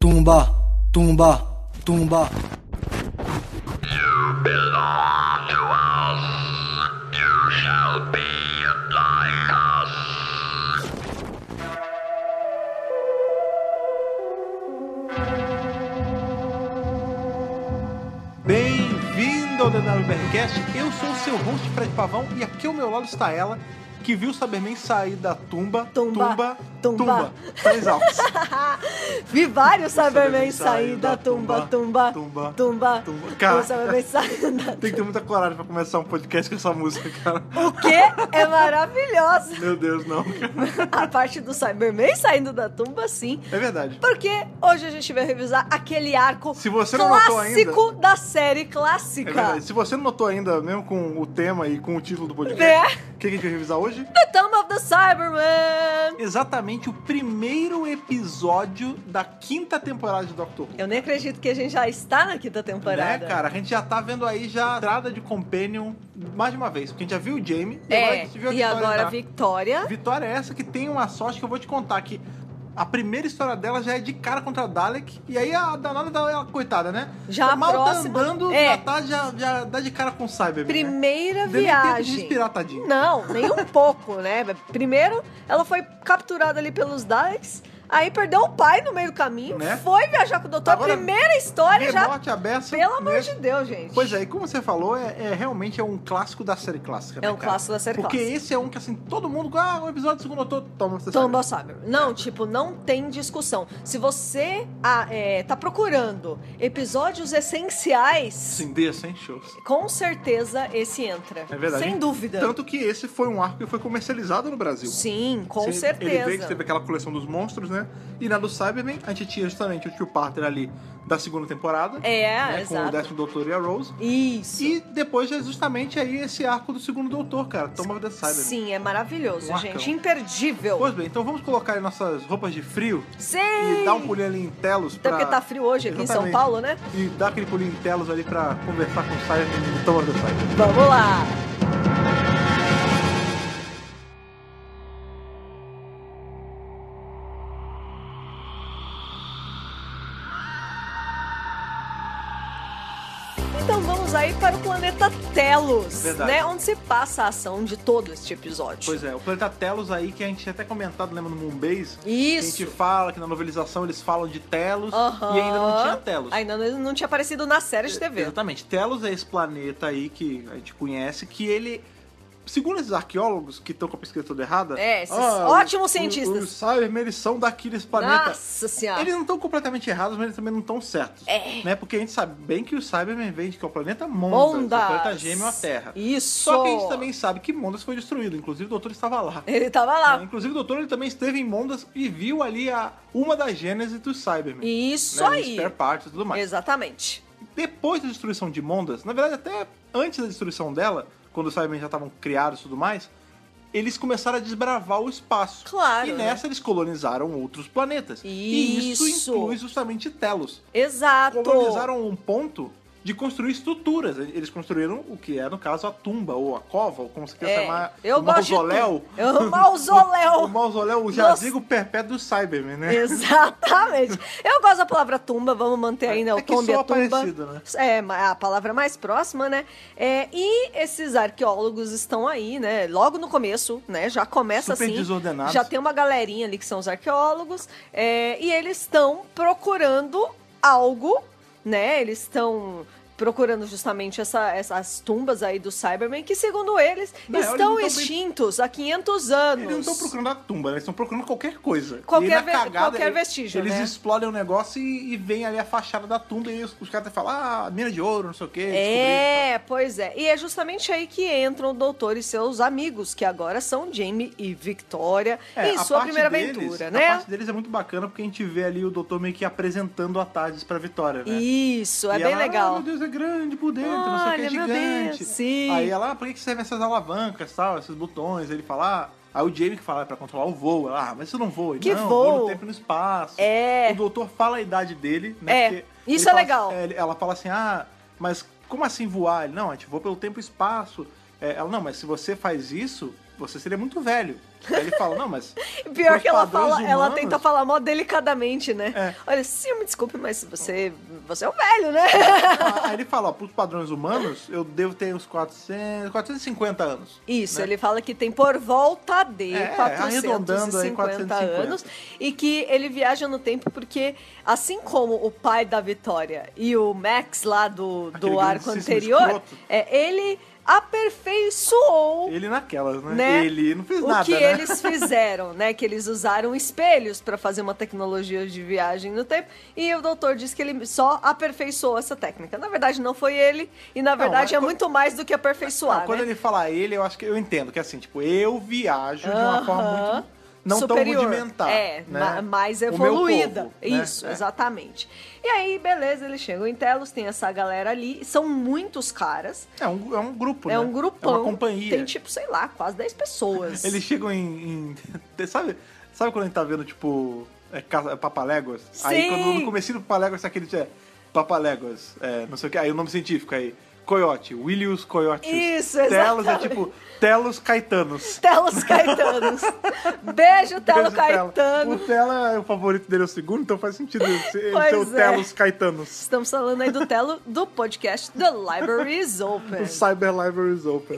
Tumba, tumba, tumba. You belong to us. You shall be like us. Bem-vindo ao DWBRcast, eu sou o seu host Fred Pavão e aqui ao meu lado está ela, que viu o Cyberman sair da tumba. Três altos. Vi vários Cybermen sair da tumba. Cara, O Cyberman saindo da tem que ter muita coragem pra começar um podcast com essa música, cara. O quê? É maravilhoso. Meu Deus, não, cara. A parte do Cyberman saindo da tumba, sim. É verdade. Porque hoje a gente vai revisar aquele arco Se você não notou clássico da série É clássica. verdade. Se você não notou ainda, mesmo com o tema e com o título do podcast, Né? o que a gente vai revisar hoje? The Tomb of the Cyberman. Exatamente o primeiro episódio da quinta temporada de Doctor Who. Eu nem acredito que a gente já está na quinta temporada. Né, cara? A gente já tá vendo aí já a entrada de Companion mais de uma vez. Porque a gente já viu o Jamie e agora a gente viu a e Victoria agora a entrar. Victoria. Vitória é essa que tem uma sorte que eu vou te contar que a primeira história dela já é de cara contra a Dalek, e aí a danada ela, coitada, né? Já a mal próxima- tá andando, é. já dá de cara com o Cyberman, Primeira né? Deu nem tempo de viagem. respirar, tadinho. Não, nem um pouco, né? Primeiro, ela foi capturada ali pelos Daleks, aí perdeu o pai no meio do caminho, Né? foi viajar com o doutor. Agora, Primeira história já. Remote aberto. Pelo amor né? de Deus, gente. Pois é, e como você falou, realmente é um clássico da série clássica, né, É um cara? clássico da série Porque clássica. esse é um que, assim, todo mundo, o episódio do segundo autor, toma essa Tomb série. of Cyberman. Não, tipo, não tem discussão. Se você tá procurando episódios essenciais, Sim, The Essentials. com certeza esse entra. É verdade. Sem dúvida. Tanto que esse foi um arco que foi comercializado no Brasil. Sim, com Ele certeza. veio que teve aquela coleção dos monstros, né? E na do Cyberman, a gente tinha justamente o Tio Parter ali da segunda temporada. né? Com o Exato. 10º Doutor e a Rose. Isso. E depois é justamente aí esse arco do segundo Doutor, cara. Tomb of the Cyberman. Sim, é maravilhoso, Um arcão. gente. Imperdível. Pois bem, então vamos colocar aí nossas roupas de frio Sim! e dar um pulinho ali em Telos Até pra... porque tá frio hoje aqui em São Exatamente. Paulo, né? E dar aquele pulinho em Telos ali pra conversar com o Cyberman do Tomb of the Cyberman. Vamos lá! Então vamos aí para o planeta Telos, Verdade. né? Onde se passa a ação de todo este episódio. Pois é, o planeta Telos aí que a gente tinha até comentado, lembra, no Moonbase? Isso. A gente fala que na novelização eles falam de Telos Aham. e ainda não tinha Telos. Ainda não tinha aparecido na série de TV. Exatamente. Telos é esse planeta aí que a gente conhece, que ele... Segundo esses arqueólogos que estão com a pesquisa toda errada... Esses ótimos cientistas. Os Cybermen, eles são daqui desse planeta. Nossa senhora. Eles não estão completamente errados, mas eles também não estão certos. Né? Porque a gente sabe bem que os Cybermen vêm de que é o planeta Mondas. Mondas. O planeta gêmeo à Terra. Isso. Só que a gente também sabe que Mondas foi destruído. Inclusive o doutor estava lá. Ele tava lá. Inclusive o doutor ele também esteve em Mondas e viu ali uma das gênesis dos Cybermen. Isso né? aí. Spare parts e tudo mais. Exatamente. Depois da destruição de Mondas, na verdade até antes da destruição dela, quando os Cybermen já estavam criados e tudo mais, eles começaram a desbravar o espaço. Claro, E né? nessa eles colonizaram outros planetas. E isso Isso. inclui justamente Telos. Exato. Colonizaram um ponto de construir estruturas. Eles construíram o que é, no caso, a tumba, ou a cova, ou como você quer chamar, eu o gosto de mausoléu. tudo. O mausoléu. O mausoléu, o jazigo perpétuo do Cybermen, né? Exatamente. Eu gosto da palavra tumba, vamos manter aí, né? O É que tombe é soa tumba. parecido, né? É a palavra mais próxima, né? E esses arqueólogos estão aí, né? Logo no começo, né? Já começa Super assim. desordenados. Já tem uma galerinha ali que são os arqueólogos. E eles estão procurando algo, né? Eles estão procurando justamente essas tumbas aí do Cybermen, que segundo eles Não, eles estão não tão extintos há 500 anos. Eles não estão procurando a tumba, eles estão procurando qualquer coisa. Qualquer E aí, na cagada, qualquer vestígio, eles né? explodem o negócio e vem ali a fachada da tumba e os caras até falam, mina de ouro, não sei o quê. Pois é. E é justamente aí que entram o doutor e seus amigos, que agora são Jamie e Victoria, em a sua parte primeira deles- aventura, A né? parte deles é muito bacana porque a gente vê ali o doutor meio que apresentando a Tardes pra Vitória, né? Isso, é E bem ela, legal. meu Deus, é grande por dentro, não sei o que, é Olha, meu gigante. Deus, sim. Aí ela, por que servem essas alavancas, tal, esses botões? Ele fala, aí o Jamie que fala, é pra controlar o voo. Ela, mas isso não voa. Que não, voo? voa no tempo e no espaço. O doutor fala a idade dele, né? Porque isso ele é fala- legal. Ela fala assim, mas como assim voar? Ele, não, a gente voa pelo tempo e espaço. Ela, não, mas se você faz isso, você seria muito velho. Aí ele fala, não, mas... Pior pros que ela padrões fala, ela humanos- tenta falar mó delicadamente, né? É. Olha, sim, me desculpe, mas você é o velho, né? Aí ele fala, ó, pros padrões humanos, eu devo ter uns 450 anos. Isso, né? ele fala que tem por volta de arredondando aí 450 450 anos e que ele viaja no tempo porque, assim como o pai da Vitória e o Max lá do Aquele arco grandíssimo anterior, escroto. ele aperfeiçoou Ele naquelas, né? né? Ele não fez o nada, que né? eles fizeram, né? Que eles usaram espelhos para fazer uma tecnologia de viagem no tempo. E o doutor disse que ele só aperfeiçoou essa técnica. Na verdade, não foi ele. E na verdade mas é muito mais do que aperfeiçoar, Quando né? ele fala ele, eu acho que eu entendo. Que é assim, tipo, eu viajo de uma forma muito... Não superior. tão rudimentar. né? Mais O meu evoluída. povo, né? Isso, É. exatamente. E aí, beleza, eles chegam em Telos, tem essa galera ali. São muitos caras. É um grupo, É né? um grupão. É uma companhia. Tem tipo, sei lá, quase 10 pessoas. Eles chegam sabe quando a gente tá vendo, tipo, Papaléguas? Aí Sim. quando no comecinho do Papaléguas tá aquele Papaléguas, não sei o que, aí o nome científico aí, Coyote, Willius Coyote. Isso, Telos é exatamente. tipo Telos Caetanos. Telos Caetanos. Beijo, Telo Beijo, Caetano. O Telo, o favorito dele é o segundo, então faz sentido ele ser Pois o é. Telos Caetanos. Estamos falando aí do Telo do podcast The Library is Open. O Cyber Library is Open.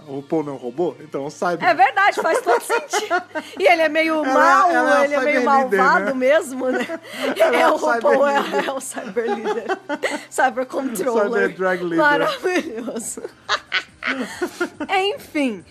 O Paul não roubou? Então o Cyber... É verdade, faz todo sentido. E ele é meio Ela- mal, ela é ele é a meio cyber leader, malvado né? mesmo, né? Ela é a o cyber Paul leader. é o cyber leader. Cyber controller. Cyber drag leader. Maravilhoso. Enfim,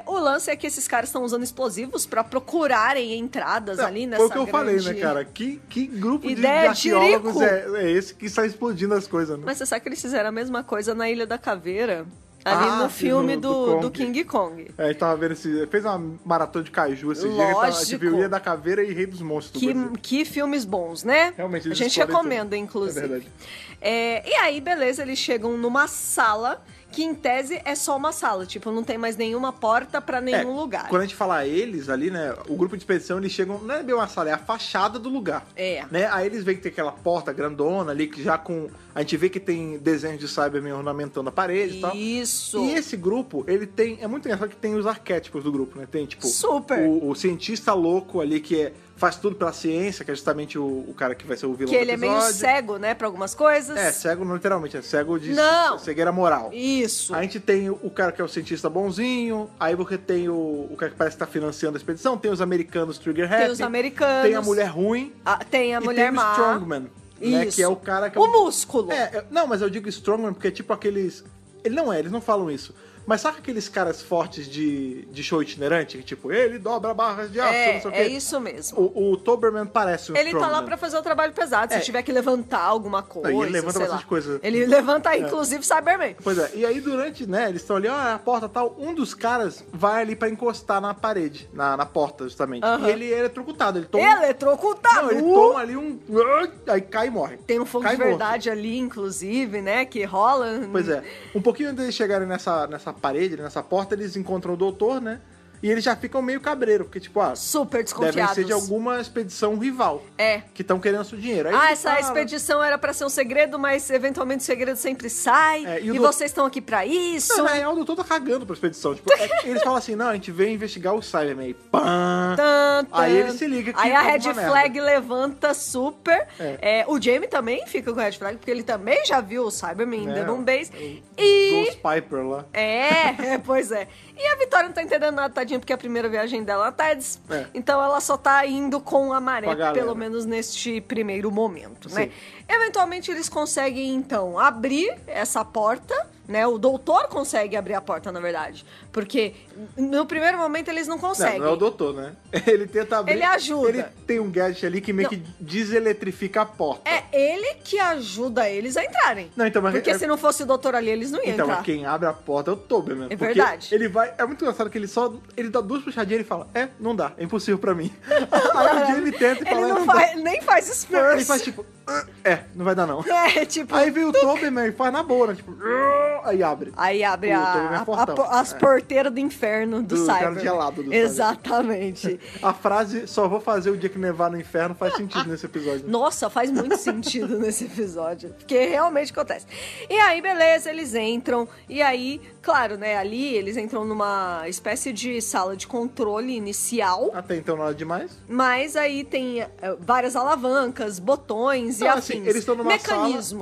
o lance é que esses caras estão usando explosivos pra procurarem entradas ali nessa Foi o que eu falei, né, grande- cara? Que grupo de Ideia arqueólogos tirico. é esse que está explodindo as coisas, né? Mas você sabe que eles fizeram a mesma coisa na Ilha da Caveira? Ali Ah, no sim, filme do do Kong. King Kong. A gente tava vendo fez uma maratona de Kaiju esses dias. A gente Lógico. viu Ilha da Caveira e Rei dos Monstros. do Brasil. Que filmes bons, né? Realmente, A eles gente explodem recomenda, tudo. inclusive. É verdade. E aí, beleza, eles chegam numa sala que, em tese, é só uma sala. Tipo, não tem mais nenhuma porta pra nenhum lugar. Quando a gente fala eles ali, né? O grupo de expedição, eles chegam. Não é bem uma sala, é a fachada do lugar. É. Né? Aí eles veem que tem aquela porta grandona ali, que já com. A gente vê que tem desenhos de Cybermen ornamentando a parede e tal. Isso. E esse grupo, ele tem. É muito engraçado que tem os arquétipos do grupo, né? Tem, tipo. Super. O cientista louco ali que faz tudo pela ciência, que é justamente o cara que vai ser o vilão Que do ele é meio episódio. cego, né, pra algumas coisas. Cego não literalmente, é cego de Não. cegueira moral. Isso. A gente tem o cara que é o cientista bonzinho, aí você tem o cara que parece que tá financiando a expedição, tem os americanos Trigger Happy, Tem os americanos. tem a mulher ruim, Tem a e mulher tem o má. Strongman, né, Isso. que é o cara que... O músculo. Não, mas eu digo Strongman porque é tipo aqueles... Eles não falam isso. Mas sabe aqueles caras fortes de show itinerante? Que tipo, ele dobra barras de aço, não sei o quê. É isso mesmo. O Toberman parece um Ele tá lá Strongman. pra fazer o trabalho pesado. Se tiver que levantar alguma coisa, Não, e ele levanta sei bastante lá. coisa. Ele levanta, inclusive, Cyberman. Pois é, e aí durante, né, eles estão ali, a porta tal, um dos caras vai ali pra encostar na parede, na porta, justamente. Aham. E ele é eletrocutado, ele toma... Eletrocutado! Não, ele toma ali aí cai e morre. Tem um fogo Cai de morto. verdade ali, inclusive, né? Que rola. Pois é. Um pouquinho antes de eles chegarem nessa parede, nessa porta, eles encontram o doutor, né? E eles já ficam meio cabreiro, porque, tipo, Super devem desconfiados. ser de alguma expedição rival. Que estão querendo seu dinheiro. Aí ele Essa fala- expedição era pra ser um segredo, mas eventualmente o segredo sempre sai. É, e e o vocês estão aqui pra isso. Não, na real, o doutor tá cagando pra expedição. Tipo, eles falam assim, não, a gente veio investigar o Cyberman. Aí, pã! Aí ele se liga que Aí a houve Red uma merda. Flag levanta super. O Jamie também fica com a Red Flag, porque ele também já viu o Cyberman em The Moon Base. E... Ghost Piper lá. Pois é. E a Vitória não tá entendendo nada, tadinha, porque a primeira viagem dela tá então ela só tá indo com a maré, Com a galera. pelo menos neste primeiro momento, né? Eventualmente eles conseguem, então, abrir essa porta, né? O doutor consegue abrir a porta, na verdade. Porque no primeiro momento eles não conseguem. Não é o doutor, né? Ele tenta abrir. Ele ajuda. Ele tem um gadget ali que meio que deseletrifica a porta. É ele que ajuda eles a entrarem. Não, então, mas Porque se não fosse o doutor ali, eles não iam Então, entrar. quem abre a porta é o Toberman. É porque verdade. Ele vai. É muito engraçado que ele dá duas puxadinhas e ele fala: não dá, é impossível pra mim. Aí um dia ele tenta e fala: Ele não não dá. faz, nem faz esforço. Ele faz tipo, não vai dar não. Tipo... Aí vem o Tobeyman e faz na boa, né? Tipo, aí abre. Aí abre O Tobeyman é fortão. as porteiras do inferno do cara Cyberman. gelado do Exatamente. A frase, só vou fazer o dia que nevar no inferno, faz sentido nesse episódio. Nossa, faz muito sentido nesse episódio. Porque realmente acontece. E aí, beleza, eles entram. E aí, claro, né, ali eles entram numa espécie de sala de controle inicial. Até então nada demais. Mas aí tem várias alavancas, botões e Assim, afins. eles estão numa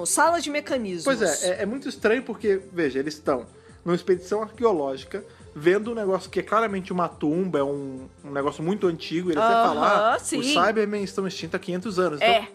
sala de mecanismos. Pois é muito estranho porque, veja, eles estão numa expedição arqueológica, vendo um negócio que é claramente uma tumba, é um negócio muito antigo. Eles até falam, sim. os Cybermen estão extintos há 500 anos. Então,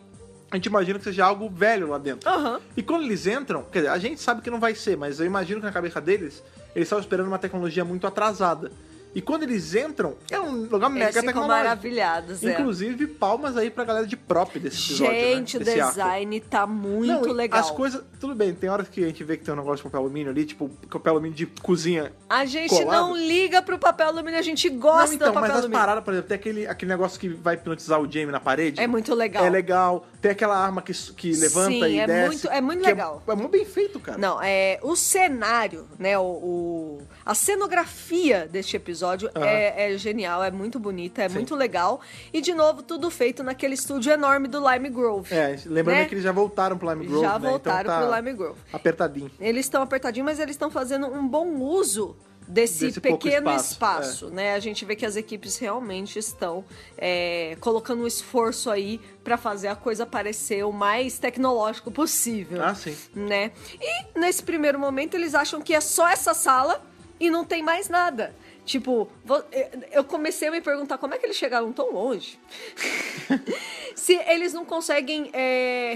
a gente imagina que seja algo velho lá dentro. E quando eles entram, quer dizer, a gente sabe que não vai ser, mas eu imagino que na cabeça deles, eles estavam esperando uma tecnologia muito atrasada. E quando eles entram, é um lugar mega tecnológico. Maravilhados, Inclusive, palmas aí pra galera de prop desse episódio, gente, né? o design tá muito legal. As coisas, tudo bem, tem horas que a gente vê que tem um negócio de papel alumínio ali, tipo, papel alumínio de cozinha. A gente colado. não liga pro papel alumínio, a gente gosta do papel mas alumínio. as paradas, por exemplo, tem aquele negócio que vai hipnotizar o Jamie na parede. É muito legal. É legal. Tem aquela arma que levanta e desce. É muito legal. É muito bem feito, cara. Não, o cenário, né, a cenografia deste episódio é genial, é muito bonita, é muito legal. E, de novo, tudo feito naquele estúdio enorme do Lime Grove. Lembrando né? que eles já voltaram pro Lime Grove, Já né? voltaram então pro Lime Grove. Apertadinho. Eles estão apertadinhos, mas eles estão fazendo um bom uso desse pequeno espaço, né? A gente vê que as equipes realmente estão colocando um esforço aí pra fazer a coisa parecer o mais tecnológico possível. Sim. Né? E nesse primeiro momento eles acham que é só essa sala e não tem mais nada. Tipo, eu comecei a me perguntar como é que eles chegaram tão longe. Se eles não conseguem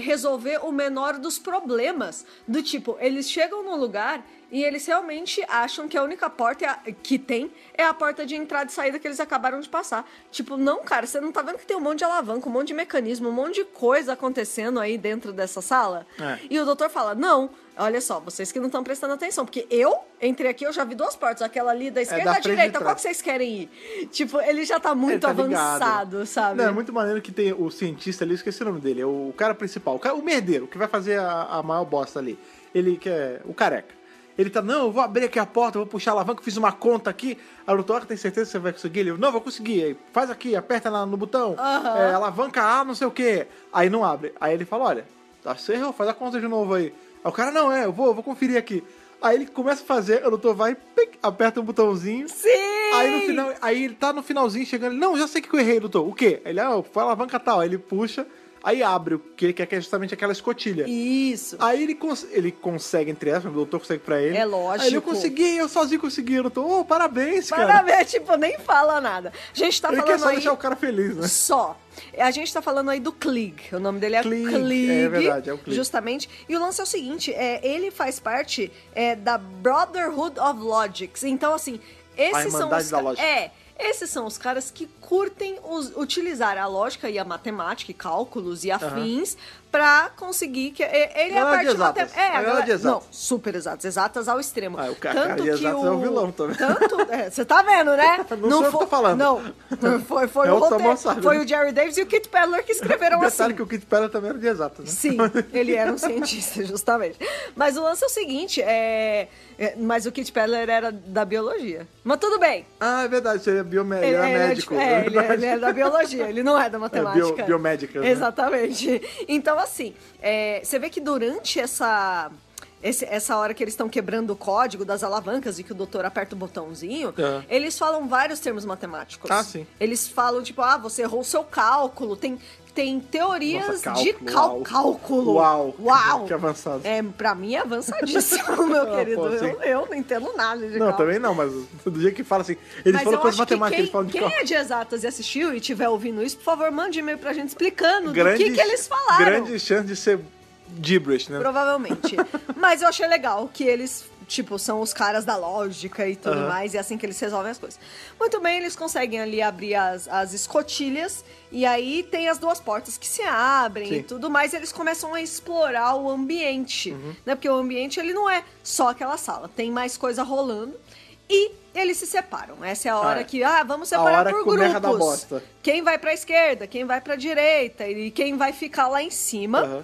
resolver o menor dos problemas. Do tipo, eles chegam num lugar e eles realmente acham que a única porta que tem é a porta de entrada e saída que eles acabaram de passar. Tipo, não, cara, você não tá vendo que tem um monte de alavanca, um monte de mecanismo, um monte de coisa acontecendo aí dentro dessa sala? E o doutor fala, não, olha só, vocês que não estão prestando atenção, porque eu entrei aqui, eu já vi duas portas, aquela ali da esquerda e da direita, qual que vocês querem ir? Tipo, ele já tá muito avançado, ligado. Sabe? Não, é muito maneiro que tem o cientista ali, eu esqueci o nome dele, é o cara principal, o merdeiro, que vai fazer a maior bosta ali. Ele que é o careca. Ele tá, não, eu vou abrir aqui a porta, eu vou puxar a alavanca, eu fiz uma conta aqui. Aí o doutor, tem certeza que você vai conseguir? Ele, não, vou conseguir. Aí faz aqui, aperta no botão, alavanca A, não sei o quê. Aí não abre. Aí ele fala, olha, você errou, faz a conta de novo aí. Aí o cara, não, eu vou conferir aqui. Aí ele começa a fazer, o doutor vai, aperta um botãozinho. Sim! Aí no final, aí ele tá no finalzinho chegando, não, já sei que eu errei, doutor. O quê? Ele, foi a alavanca tal. Aí ele puxa. Aí abre o que ele quer, que é justamente aquela escotilha. Isso. Aí ele consegue, entre aspas, o doutor consegue pra ele. É lógico. Aí eu consegui, eu sozinho consegui. Eu tô, parabéns, cara. Parabéns, tipo, nem fala nada. A gente tá ele falando quer só aí... deixar o cara feliz, né? Só. A gente tá falando aí do Klieg. O nome dele é Klieg. É verdade, é o Klieg. Justamente. E o lance é o seguinte, ele faz parte da Brotherhood of Logics. Então, assim, esses são os... da lógica. Esses são os caras que curtem utilizar a lógica e a matemática e cálculos e afins pra conseguir que ele é a parte matemática. Não, super exatas ao extremo. O cara de exatas é o vilão também. Você tá vendo, né? Não sou eu que tô falando. Não, foi o roteiro. Foi o Jerry Davis e o Kit Peddler que escreveram assim. Detalhe que o Kit Peddler também era de exatas, né? Sim, ele era um cientista, justamente. Mas o lance é o seguinte, mas o Kit Peddler era da biologia. Mas tudo bem. É verdade, seria ele era médico. Ele é da biologia, ele não é da matemática. Biomédica. Né? Exatamente. Então, assim, você vê que durante essa hora que eles estão quebrando o código das alavancas e que o doutor aperta o botãozinho, eles falam vários termos matemáticos. Sim. Eles falam, tipo, você errou o seu cálculo, tem teorias de cálculo. Uau! Que avançado. Pra mim é avançadíssimo, meu querido. Eu não entendo nada de cálculo. Não, também não, mas do jeito que fala assim, eles falam coisas matemáticas, eles falam de cálculo. Quem é de exatas e assistiu e estiver ouvindo isso, por favor, mande e-mail pra gente explicando do que eles falaram. Grande chance de ser gibberish, né? Provavelmente. Mas eu achei legal que eles, são os caras da lógica e tudo mais, e é assim que eles resolvem as coisas. Muito bem, eles conseguem ali abrir as escotilhas, e aí tem as duas portas que se abrem e tudo mais, e eles começam a explorar o ambiente, né? Porque o ambiente, ele não é só aquela sala, tem mais coisa rolando. E eles se separam. Essa é a hora É. que, vamos A separar hora por que o merda dá grupos. bosta. Quem vai pra esquerda, quem vai pra direita e quem vai ficar lá em cima. Aham.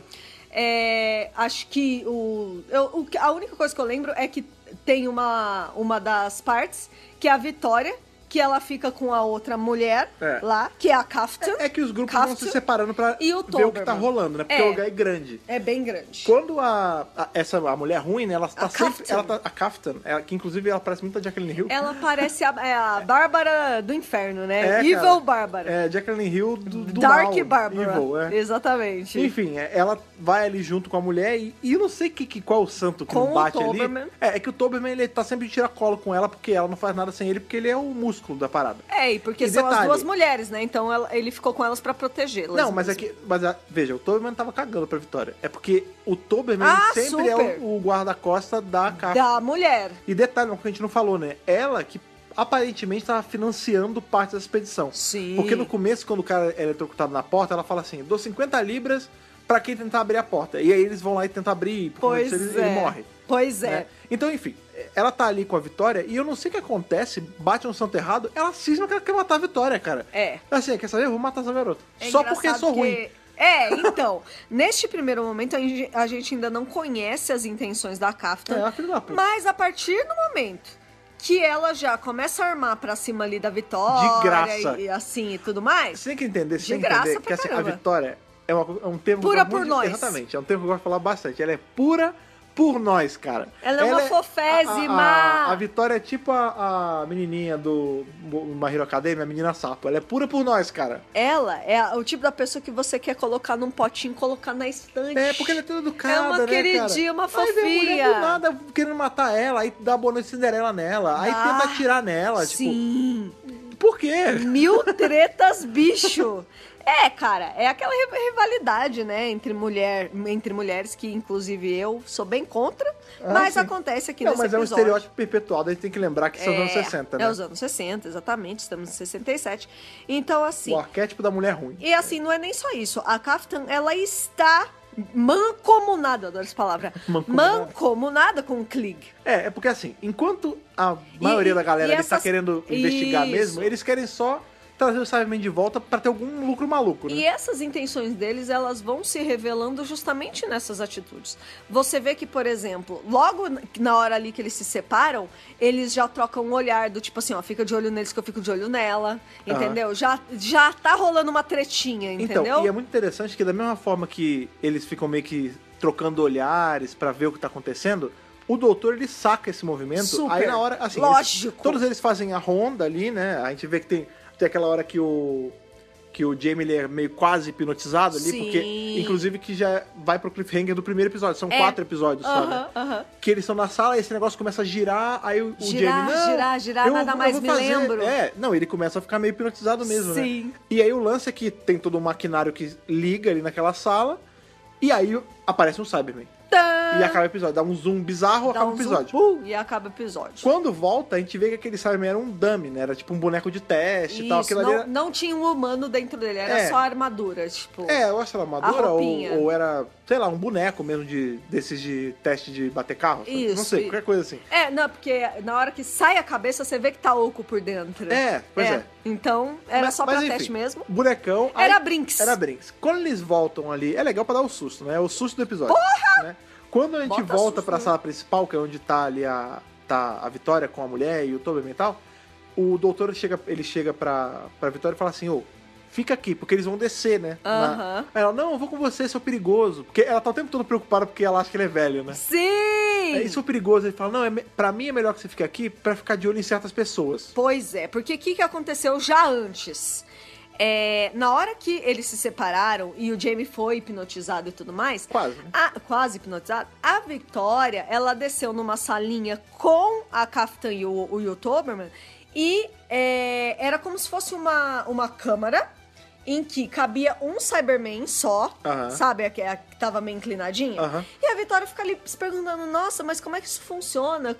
Acho que a única coisa que eu lembro é que tem uma das partes que é a Vitória, que ela fica com a outra mulher É. lá, que é a Kaftan. É que os grupos vão se Kaftan separando pra e o ver o que tá Toberman. rolando, né? Porque É. o lugar é grande. É bem grande. Quando a mulher ruim, né? Ela tá A sempre. Kaftan. A Kaftan, que inclusive ela parece muito a Jacqueline Hill. Ela parece a Bárbara do Inferno, né? É, Evil cara. Bárbara. É, Jacqueline Hill do Dark mal. Bárbara. Evil, é. Exatamente. Enfim, ela vai ali junto com a mulher e eu não sei qual é o santo que Com não bate o ali. Toberman. É que o Toberman, ele tá sempre de tiracolo com ela, porque ela não faz nada sem ele, porque ele é o músculo da parada. E porque E são as detalhe- duas mulheres, né? Então ele ficou com elas pra protegê-las. Não, mas mesmo. é que. Veja, o Toberman tava cagando pra Vitória. É porque o Toberman sempre é super. o guarda-costa da Kaftan. Da mulher. E detalhe, uma coisa que a gente não falou, né? Ela que aparentemente tava financiando parte dessa expedição. Sim. Porque no começo, quando o cara é eletrocutado na porta, ela fala assim: dou 50 libras pra quem tentar abrir a porta. E aí eles vão lá e tentam abrir, porque Pois ele é. morre. Pois é. Né? Então, enfim, ela tá ali com a Vitória e eu não sei o que acontece, bate um santo errado, ela cisma que ela quer matar a Vitória, cara. É. Assim, quer saber? Eu vou matar essa garota. É Só porque engraçado sou ruim. que- então, neste primeiro momento a gente ainda não conhece as intenções da Kaftan, É, a filha da puta. mas a partir do momento que ela já começa a armar pra cima ali da Vitória De graça. e assim e tudo mais, Você tem que entender, você De tem que graça entender pra que assim, a caramba. Vitória é um termo Pura que eu gosto por nós. Exatamente, é um termo que eu gosto de falar bastante. Ela é pura por nós, cara. Ela é uma fofésima. A Vitória é tipo a menininha do My Hero Academia, a menina sapo. Ela é pura por nós, cara. ela é o tipo da pessoa que você quer colocar num potinho e colocar na estante. É, porque ela é toda educada, É uma né, queridinha, cara? uma Aí vem a mulher fofinha. do nada querendo matar ela, aí dá boa noite Cinderela nela, aí Dá. tenta atirar nela, Sim. tipo... Por quê? Mil tretas, bicho. Cara, é aquela rivalidade, né, entre mulheres que, inclusive, eu sou bem contra, mas sim. acontece aqui Não, nesse mas é um episódio. estereótipo perpetuado, a gente tem que lembrar que são os anos 60, né? É os anos 60, exatamente, estamos em 67. Então, assim, O arquétipo da mulher ruim. e assim, não é nem só isso. A Kaftan, ela está mancomunada, adoro essa palavra, Mancomunada. mancomunada com o Klieg. É porque assim, enquanto a maioria da galera está essas- querendo investigar Isso. mesmo, eles querem só trazer o Cyberman de volta pra ter algum lucro maluco, né? E essas intenções deles, elas vão se revelando justamente nessas atitudes. Você vê que, por exemplo, logo na hora ali que eles se separam, eles já trocam um olhar do tipo assim, ó, fica de olho neles que eu fico de olho nela, entendeu? Já tá rolando uma tretinha, Então, entendeu? e é muito interessante que da mesma forma que eles ficam meio que trocando olhares pra ver o que tá acontecendo, o doutor, ele saca esse movimento, Super. aí na hora, assim, Lógico. todos eles fazem a ronda ali, né? A gente vê que tem aquela hora que o Jamie, ele é meio quase hipnotizado ali, Sim. porque, inclusive, que já vai pro cliffhanger do primeiro episódio, são 4 episódios só, né? Aham. Que eles estão na sala, esse negócio começa a girar, aí o Girar, Jamie, não, girar, eu nada vou- mais eu vou me lembro. Não, ele começa a ficar meio hipnotizado mesmo, Sim. né? E aí o lance é que tem todo um maquinário que liga ali naquela sala, e aí aparece um Cyberman. Tã! E acaba o episódio, dá um zoom bizarro, Dá acaba um o episódio. zoom, e acaba o episódio. Quando volta, a gente vê que aquele Cyberman era um dummy, né? Era tipo um boneco de teste e tal. Isso, Aquilo ali era... não tinha um humano dentro dele, era É. só a armadura, tipo... eu acho que era armadura A roupinha. ou era, sei lá, um boneco mesmo desses de teste de bater carro. sabe? Isso, Não sei, e- qualquer coisa assim. Não, porque na hora que sai a cabeça, você vê que tá oco por dentro. Pois é. Então, era só pra enfim, teste mesmo. Bonecão. Era aí- Brinks. Era Brinks. Quando eles voltam ali, é legal pra dar o susto, né? É o susto do episódio. Porra! Né? Quando a gente Bota volta susto, pra né? sala principal, que é onde tá ali a Vitória com a mulher e o Toberman e tal, o doutor chega pra Vitória e fala assim, fica aqui, porque eles vão descer, né? Aham. Aí ela, não, eu vou com você, seu perigoso. Porque ela tá o tempo todo preocupada porque ela acha que ele é velho, né? Sim! É isso, é perigoso. Ele fala, não, pra mim é melhor que você fique aqui pra ficar de olho em certas pessoas. Pois é, porque o que aconteceu já antes? Na hora que eles se separaram e o Jamie foi hipnotizado e tudo mais... Quase, né? Quase hipnotizado. A Victoria, ela desceu numa salinha com a Kaftan e o Toberman e era como se fosse uma câmara em que cabia um Cyberman só, Aham. sabe? A que tava meio inclinadinha. Aham. E a Vitória fica ali se perguntando, nossa, mas como é que isso funciona?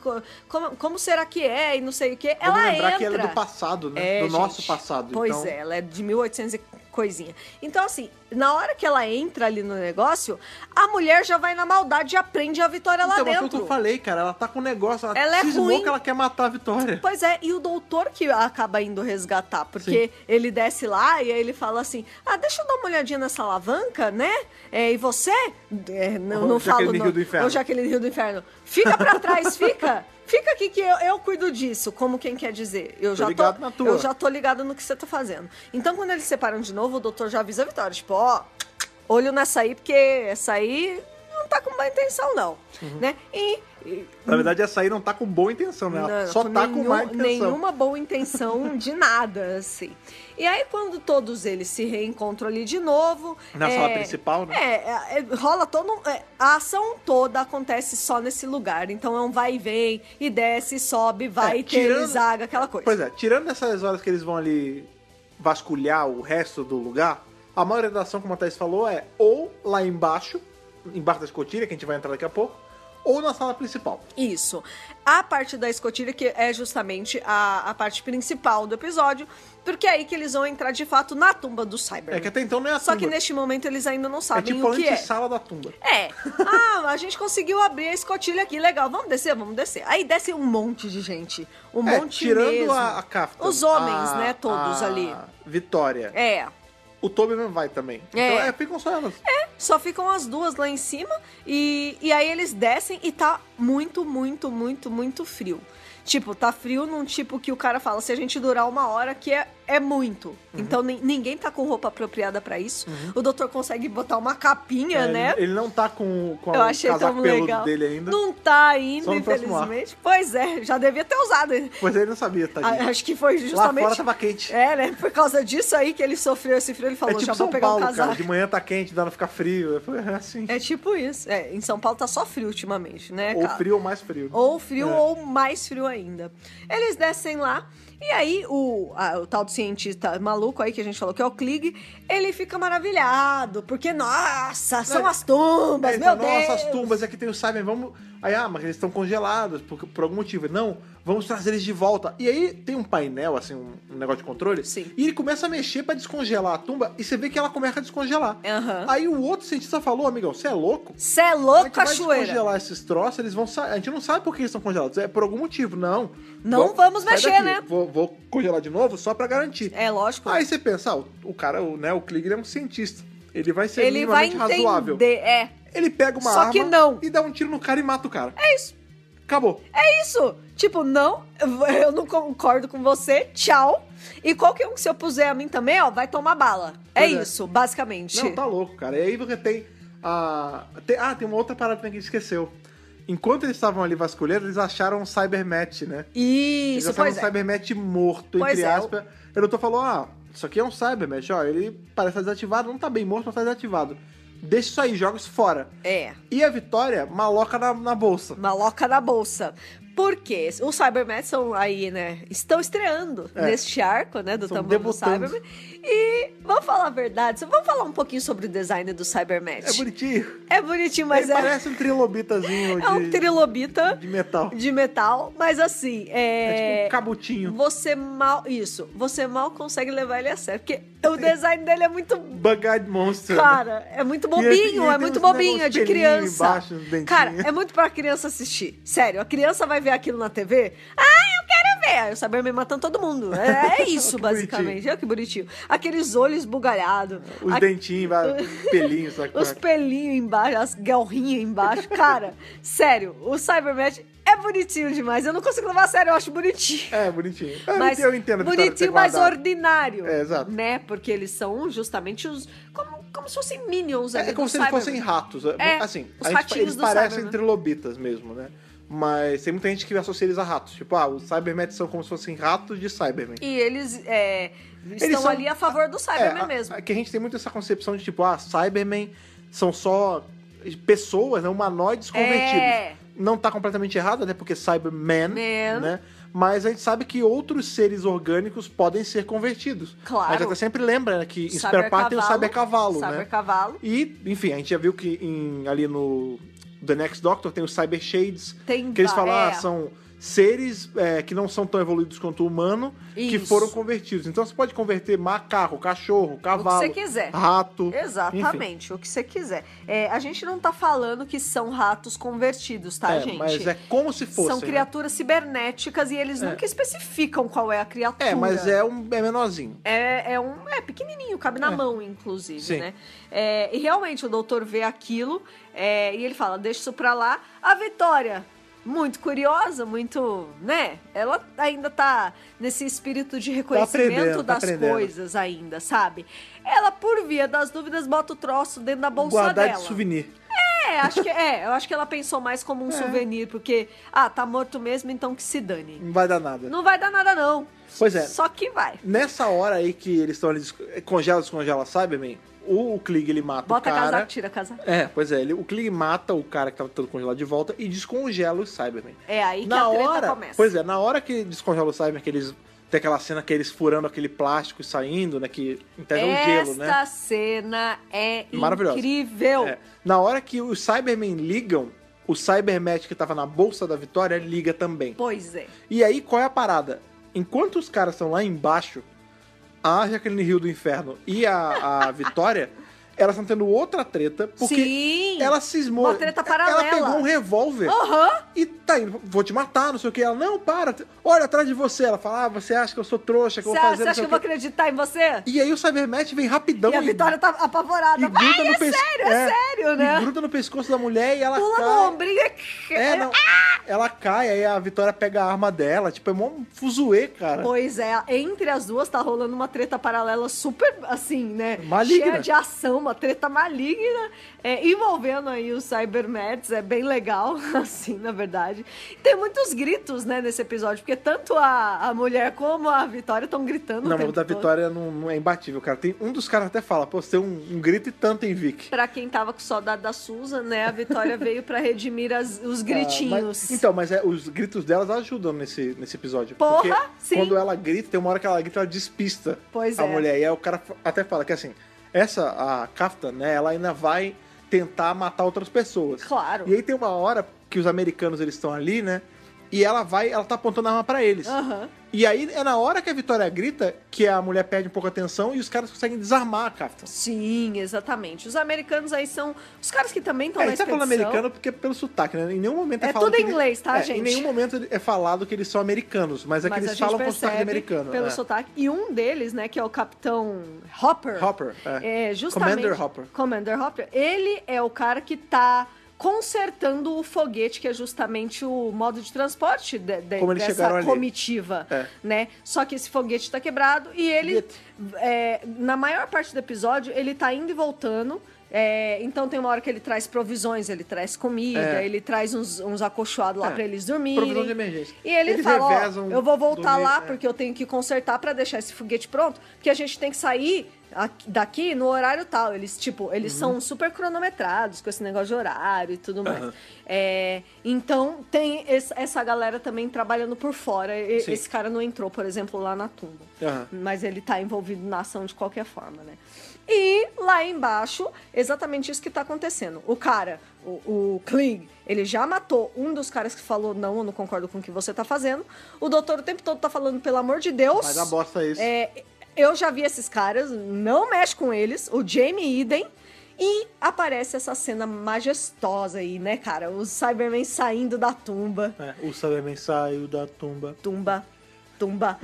Como será que é? E não sei o quê. Vamos Ela lembrar entra. que ela é do passado, né? do nosso gente. passado. Pois então... é, ela é de 1840 coisinha. Então, assim, na hora que ela entra ali no negócio, a mulher já vai na maldade e aprende a Vitória lá Então, mas foi o dentro. que eu falei, cara. Ela tá com um negócio, Ela é cismou ruim. que ela quer matar a Vitória. Pois é, e o doutor que acaba indo resgatar, porque ele desce lá e aí ele fala assim, deixa eu dar uma olhadinha nessa alavanca, né? E você? Não falo Jaqueline não. Rio do Inferno. Ô, Jaqueline Rio do Inferno. Fica pra trás, fica. Fica aqui que eu cuido disso, como quem quer dizer. Eu ligado na tua. Eu já tô ligado no que você tá fazendo. Então, quando eles separam de novo, o doutor já avisa a Vitória, tipo, ó, olho nessa aí, porque essa aí não tá com má intenção, não. Né? Na verdade, essa aí não tá com boa intenção, né? Ela Não, só tá com má intenção. Nenhuma boa intenção de nada, assim. E aí, quando todos eles se reencontram ali de novo... Na sala principal, né? Rola todo... a ação toda acontece só nesse lugar. Então, é um vai e vem, e desce, sobe, vai, zaga, aquela coisa. Pois é, tirando essas horas que eles vão ali vasculhar o resto do lugar, a maioria da ação, como a Thaís falou, é ou lá embaixo da escotilha, que a gente vai entrar daqui a pouco, ou na sala principal. Isso. A parte da escotilha, que é justamente a parte principal do episódio, porque é aí que eles vão entrar, de fato, na tumba do Cyberman. É que até então não é a Só tumba. que neste momento eles ainda não sabem tipo o que a é. antessala da tumba. A gente conseguiu abrir a escotilha aqui, legal, vamos descer. Aí desce um monte de gente, um monte tirando mesmo. a Kafka, Os homens, né, todos ali. Vitória. O Tobyman vai também. Então, ficam só elas. Só ficam as duas lá em cima e aí eles descem e tá muito, muito, muito, muito frio. Tipo, tá frio num tipo que o cara fala, se a gente durar 1 hora, que é muito. Então, ninguém tá com roupa apropriada pra isso. O doutor consegue botar uma capinha, né? Ele não tá com o Eu achei casaco tão peludo legal. dele ainda. Não tá ainda, Só no próximo infelizmente. Pois é, já devia ter usado. Pois ele não sabia, tadinho. Acho que foi Lá justamente... fora tava quente. né? Por causa disso aí que ele sofreu esse frio, ele falou, É tipo já vou São pegar Paulo, um casaco. cara. De manhã tá quente, dá não ficar frio. É assim. É tipo isso. Em São Paulo tá só frio ultimamente, né, Ou cara? frio ou mais frio. Ou frio ou mais frio ainda. Eles descem lá e aí o tal do cientista maluco aí que a gente falou que é o Klieg, ele fica maravilhado, porque, nossa, são as tumbas, Ele meu fala, Deus! nossa, as tumbas, aqui tem o Cybermen, vamos... Aí, mas eles estão congelados por algum motivo. Não, vamos trazer eles de volta. E aí tem um painel, assim, um negócio de controle. Sim. E ele começa a mexer pra descongelar a tumba e você vê que ela começa a descongelar. Aham. Aí o outro cientista falou, amigão, você é louco? Cê é A louco, gente vai cachoeira! descongelar esses troços, eles vão sair. A gente não sabe por que eles estão congelados. É por algum motivo. Não. Não vamos sai mexer, daqui. né? Vou congelar de novo só pra garantir. É lógico. Aí você pensa, o cara, o Klieg, ele é um cientista. Ele vai ser Ele vai minimamente entender, razoável. Ele pega uma Só arma que não. e dá um tiro no cara e mata o cara. É isso. Acabou. É isso. Tipo, não, eu não concordo com você, tchau. E qualquer um que se eu puser a mim também, vai tomar bala. Pois É é. isso, basicamente. Não, tá louco, cara. E aí você tem tem uma outra parada que a gente esqueceu. Enquanto eles estavam ali vasculhando, eles acharam um Cybermat, né? Eles Isso, acharam pois um é. Cybermat morto, Pois entre é. aspas. O doutor falou, isso aqui é um Cybermat, ó. Ele parece estar desativado, não tá bem morto, não tá desativado. Deixa isso aí, joga isso fora. E a Vitória maloca na bolsa. Maloca na bolsa. Por quê? Os Cybermen são aí, né? Estão estreando neste arco, né? Do Estão tamanho do debutando. Cyberman. E vamos falar a verdade. Vamos falar um pouquinho sobre o design do Cyberman. É bonitinho. É bonitinho, mas Ele parece um trilobitazinho é um trilobita de metal. de metal. Mas assim, É tipo um cabutinho. Você mal consegue levar ele a sério. Porque o design dele é muito... Bug-eyed monster. Cara, é muito E bobinho, ele é tem muito uns bobinho, é negócios de pelinho criança. embaixo, uns dentinhos. Cara, é muito pra criança assistir. Sério, a criança vai ver aquilo na TV. Eu quero ver. Aí o Cyberman matando todo mundo. É isso, Que basicamente. Olha que bonitinho. Aqueles olhos esbugalhados. Os dentinhos, pelinhos, sabe? Os pelinhos embaixo, as galrinhas embaixo. Cara, sério, o Cyberman é bonitinho demais. Eu não consigo levar a sério, eu acho bonitinho. É, bonitinho. Mas eu entendo a Vitória ter bonitinho, mas guardado. ordinário. É, exato. Né? Porque eles são justamente os... Como se fossem minions ali É como do se eles Cyberman. fossem ratos. Assim, os a gente, ratinhos eles do parecem Cyberman. trilobitas mesmo, né? Mas tem muita gente que associa eles a ratos. Tipo, os Cybermen são como se fossem ratos de Cybermen. E eles estão são- ali a favor do Cyberman mesmo. Que a gente tem muito essa concepção de tipo, Cybermen são só pessoas, né, humanoides convertidos. Não tá completamente errado, né? Porque Cyberman, né? Mas a gente sabe que outros seres orgânicos podem ser convertidos. Claro. A gente até sempre lembra, né, que em Spare Part tem o Cybercavalo, né? Cybercavalo. E, enfim, a gente já viu que ali no The Next Doctor tem os Cyber Shades. Tem que eles falam, é. seres que não são tão evoluídos quanto o humano, que Isso. foram convertidos. Então você pode converter macaco, cachorro, cavalo, você quiser. rato. Enfim. Exatamente, o que você quiser. A gente não tá falando que são ratos convertidos, tá, gente? Mas é como se fosse. São né? criaturas cibernéticas e eles nunca especificam qual é a criatura. Mas é menorzinho. É pequenininho, cabe na mão, inclusive, Sim. né? E realmente o doutor vê aquilo e ele fala, deixa isso pra lá. A Vitória, muito curiosa, muito, né? Ela ainda tá nesse espírito de reconhecimento tá das aprendendo. coisas ainda, sabe? Ela, por via das dúvidas, bota o troço dentro da bolsa Guardar dela. de souvenir. Eu acho que ela pensou mais como um souvenir, porque, tá morto mesmo, então que se dane. Não vai dar nada. Não vai dar nada, não. Pois é. Só que vai. Nessa hora aí que eles estão ali, descongela Cyberman, o Klieg, ele mata Bota o cara. casaco, tira casaco. Pois é, o Klieg mata o cara que tava tentando congelar de volta e descongela os Cybermen. É aí que a treta começa. Pois é, na hora que descongela os Cybermen, que eles tem aquela cena que eles furando aquele plástico e saindo, né, que integra um gelo, né? Esta cena é Maravilhosa. incrível. Na hora que os Cybermen ligam, o Cybermat que tava na bolsa da Vitória liga também. Pois é. E aí, qual é a parada? Enquanto os caras estão lá embaixo, a Jacqueline Hill do Inferno e a Vitória, elas estão tendo outra treta, porque Sim, ela cismou. uma treta paralela. Ela pegou um revólver Aham. e tá indo, vou te matar, não sei o que. Ela, não, para, olha atrás de você. Ela fala, você acha que eu sou trouxa, que eu vou fazer Você não acha sei que eu o vou quê. acreditar em você? E aí o Cybermat vem rapidão E a Vitória tá apavorada. e gruda no pescoço. É sério, né? E gruda no pescoço da mulher e ela Pula cai. no ombrinho. Não. Ela cai, aí a Vitória pega a arma dela. Tipo, é mó fuzuê, cara. Pois é, entre as duas tá rolando uma treta paralela super, assim, né? Maligna. Cheia de ação, uma treta maligna, envolvendo aí os Cybermats, é bem legal, assim, na verdade. Tem muitos gritos, né, nesse episódio, porque tanto a mulher como a Vitória estão gritando o Não, tempo o da todo. Vitória não é imbatível, cara. Tem, um dos caras até fala, pô, você tem um grito e tanto em Vic. Pra quem tava com saudade da Susan, né, a Vitória veio pra redimir os gritinhos. Mas os gritos delas ajudam nesse episódio. Porra, porque sim. quando ela grita, tem uma hora que ela grita, ela despista Pois a é. mulher. E aí o cara até fala que assim, a Kaftan, né, ela ainda vai tentar matar outras pessoas. Claro. E aí tem uma hora que os americanos, eles estão ali, né, e ela tá apontando a arma pra eles. Aham. E aí é na hora que a Vitória grita que a mulher perde um pouco a atenção e os caras conseguem desarmar a Kaftan. Sim, exatamente. Os americanos aí são os caras que também estão A na gente tá falando expedição. americano porque é pelo sotaque, né? Em nenhum momento é É falado tudo que em inglês, tá, gente? Em nenhum momento é falado que eles são americanos, mas é que Mas a eles gente falam com sotaque de percebe americano. pelo é. sotaque. E um deles, né, que é o Capitão Hopper. Hopper, Justamente, Commander Hopper. Commander Hopper. Ele é o cara que tá consertando o foguete, que é justamente o modo de transporte Como eles dessa chegaram ali. comitiva, né? Só que esse foguete tá quebrado e ele, na maior parte do episódio, ele tá indo e voltando. Então tem uma hora que ele traz provisões, ele traz comida, ele traz uns acolchoados lá pra eles dormirem. Provisão de emergência. E ele Eles fala, revezam eu vou voltar dormir, lá porque eu tenho que consertar pra deixar esse foguete pronto, porque a gente tem que sair daqui no horário tal. Eles são super cronometrados com esse negócio de horário e tudo mais. Então tem essa galera também trabalhando por fora. Sim. Esse cara não entrou, por exemplo, lá na tumba. Mas ele tá envolvido na ação de qualquer forma, né? E lá embaixo, exatamente isso que tá acontecendo. O cara, o Klieg, ele já matou um dos caras que falou, não, eu não concordo com o que você tá fazendo. O doutor o tempo todo tá falando, pelo amor de Deus. Mas a bosta é isso. Eu já vi esses caras, não mexe com eles. O Jamie Eden. E aparece essa cena majestosa aí, né, cara? Os Cybermen saindo da tumba. O Cyberman saiu da tumba. Tumba.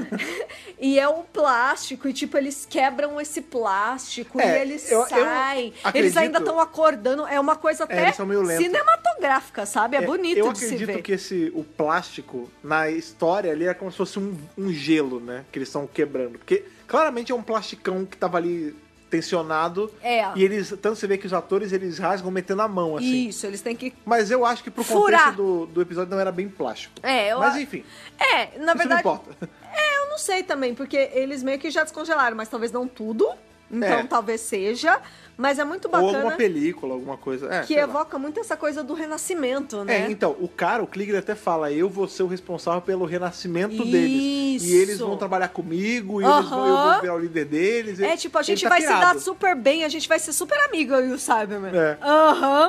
E é o plástico, e tipo, eles quebram esse plástico e eles saem. Eles ainda estão acordando. É uma coisa até eles são meio lentos. cinematográfica, sabe? É bonito de se ver. Eu acredito que o plástico, na história ali, é como se fosse um gelo, né? Que eles estão quebrando. Porque claramente é um plasticão que tava ali tensionado. E eles, tanto você vê que os atores, eles rasgam metendo a mão, assim. Isso, eles têm que... Mas eu acho que pro furar. contexto do episódio não era bem plástico. Mas enfim. Na isso verdade... não importa. Eu não sei também, porque eles meio que já descongelaram, mas talvez não tudo. Então talvez seja. Mas é muito bacana. Ou alguma película, alguma coisa. Que evoca muito essa coisa do renascimento, né? Então, o Klieg até fala, eu vou ser o responsável pelo renascimento deles. E eles vão trabalhar comigo, e eu vou virar o líder deles. Tipo, a gente vai se dar super bem, a gente vai ser super amigo, eu e o Cyberman.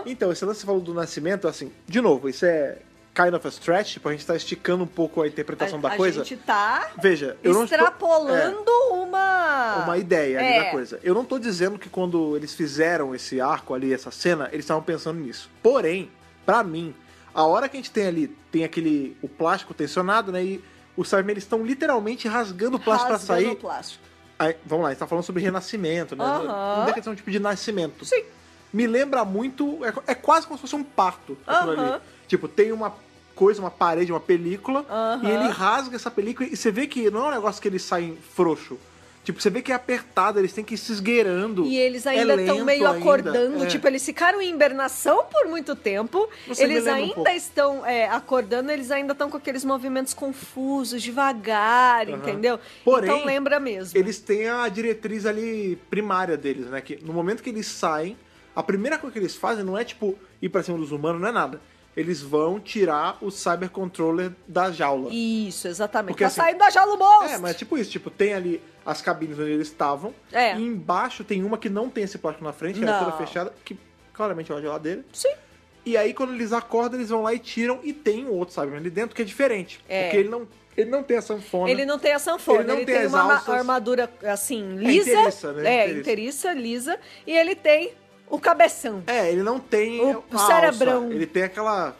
Então, esse lance que você falou do nascimento, assim, de novo, isso é kind of a stretch, tipo, a gente tá esticando um pouco a interpretação da coisa. A gente tá Veja, eu não estou- extrapolando uma ideia ali É. da coisa. Eu não tô dizendo que quando eles fizeram esse arco ali, essa cena, eles estavam pensando nisso. Porém, pra mim, a hora que a gente tem ali, tem o plástico tensionado, né, e os Cybermen, eles estão literalmente rasgando o plástico pra rasgando sair. o plástico. Aí, vamos lá, a gente tá falando sobre renascimento, né? Aham. Não é questão tipo de nascimento. Sim. Me lembra muito. É quase como se fosse um parto. Aquilo Aham. ali. Tipo, tem uma coisa, uma parede, uma película, Aham. e ele rasga essa película e você vê que não é um negócio que eles saem frouxo. Tipo, você vê que é apertado, eles têm que ir se esgueirando. E eles ainda É estão lento meio ainda, acordando. é. Tipo, eles ficaram em hibernação por muito tempo. Você me Eles lembra um ainda pouco. estão acordando, eles ainda estão com aqueles movimentos confusos, devagar, entendeu? Porém, então lembra mesmo. Eles têm a diretriz ali primária deles, né? Que no momento que eles saem, a primeira coisa que eles fazem não é, tipo, ir pra cima dos humanos, não é nada. Eles vão tirar o Cyber Controller da jaula. Isso, exatamente. Porque, Tá assim, saindo da jaula o monstro. É, mas é tipo isso, tipo, tem ali as cabines onde eles estavam, É. e embaixo tem uma que não tem esse plástico na frente, ela é Não. toda fechada, que claramente é uma geladeira. Sim. E aí quando eles acordam, eles vão lá e tiram, e tem um outro Cyberman ali dentro que é diferente. É. Porque ele não tem a sanfona. Ele não tem a sanfona, Ele não tem tem as uma alças. armadura, assim, lisa. inteiriça, né? É, Inteiriça. inteiriça, lisa. E ele tem o cabeção. É, ele não tem O a cerebrão. alça, ele tem aquela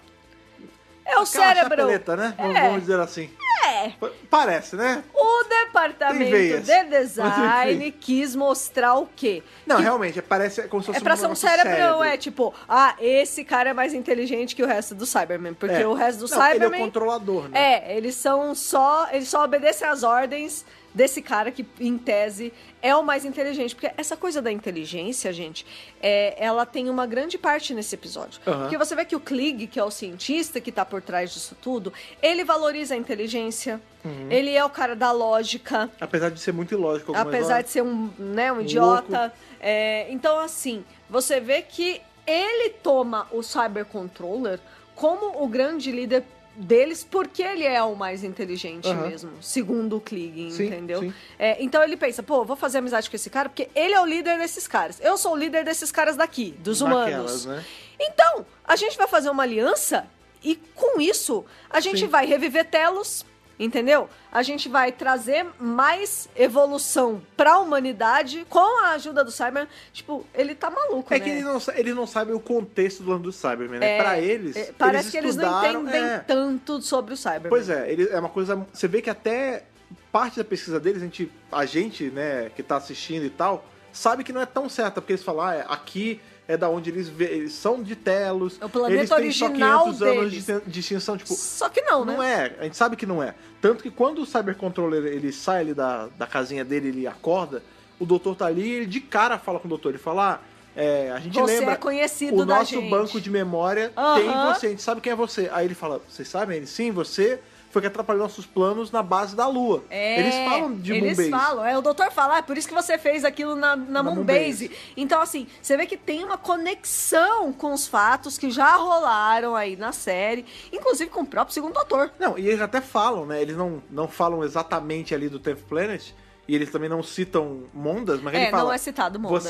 É o cérebrão. chapeleta, né? É. Vamos dizer assim. É. Parece, né? O Tem departamento veias. de Mas design enfim. quis mostrar o quê? Não, Que realmente, parece como se fosse é pra ser um negócio cérebrão, cérebro. é tipo, esse cara é mais inteligente que o resto do Cyberman, porque É. o resto do Não, ele é o Cyberman controlador, né? eles só obedecem às ordens desse cara que, em tese, é o mais inteligente. Porque essa coisa da inteligência, gente, ela tem uma grande parte nesse episódio. Aham. Porque você vê que o Klieg, que é o cientista que tá por trás disso tudo, ele valoriza a inteligência, Uhum. ele é o cara da lógica, Apesar de ser muito ilógico algumas apesar horas. de ser um idiota. Então, assim, você vê que ele toma o Cyber Controller como o grande líder deles, porque ele é o mais inteligente Aham. mesmo, segundo o Klieg, Sim, entendeu? sim. Então ele pensa, vou fazer amizade com esse cara, porque ele é o líder desses caras. Eu sou o líder desses caras daqui, dos Daquelas, humanos. né? Então, a gente vai fazer uma aliança e com isso a gente Sim. vai reviver Telos, entendeu? A gente vai trazer mais evolução pra humanidade com a ajuda do Cyberman. Tipo, ele tá maluco, É né? que eles não sabem o contexto do lance do Cyberman, né? Pra eles, parece que eles não estudaram, entendem tanto sobre o Cyberman. Pois é, é uma coisa... Você vê que até parte da pesquisa deles, a gente, né, que tá assistindo e tal, sabe que não é tão certa, porque eles falam, aqui é da onde eles são de Telos, É o planeta eles têm original só 500 anos deles. de extinção, tipo... Só que não, né? Não é, a gente sabe que não é. Tanto que quando o Cyber Controller ele sai ali da casinha dele, ele acorda, o doutor tá ali e ele de cara fala com o doutor, ele fala, a gente Você lembra, é conhecido o da nosso gente. banco de memória tem você, a gente sabe quem é você. Aí ele fala, vocês sabem? Ele, sim, você foi que atrapalhou nossos planos na base da Lua. Eles falam de eles Moonbase. falam, o doutor fala, por isso que você fez aquilo na Moonbase. Então, assim, você vê que tem uma conexão com os fatos que já rolaram aí na série, inclusive com o próprio segundo doutor. Não, e eles até falam, né? Eles não falam exatamente ali do 10th Planet, e eles também não citam Mondas, mas ele fala... não é citado Mondas.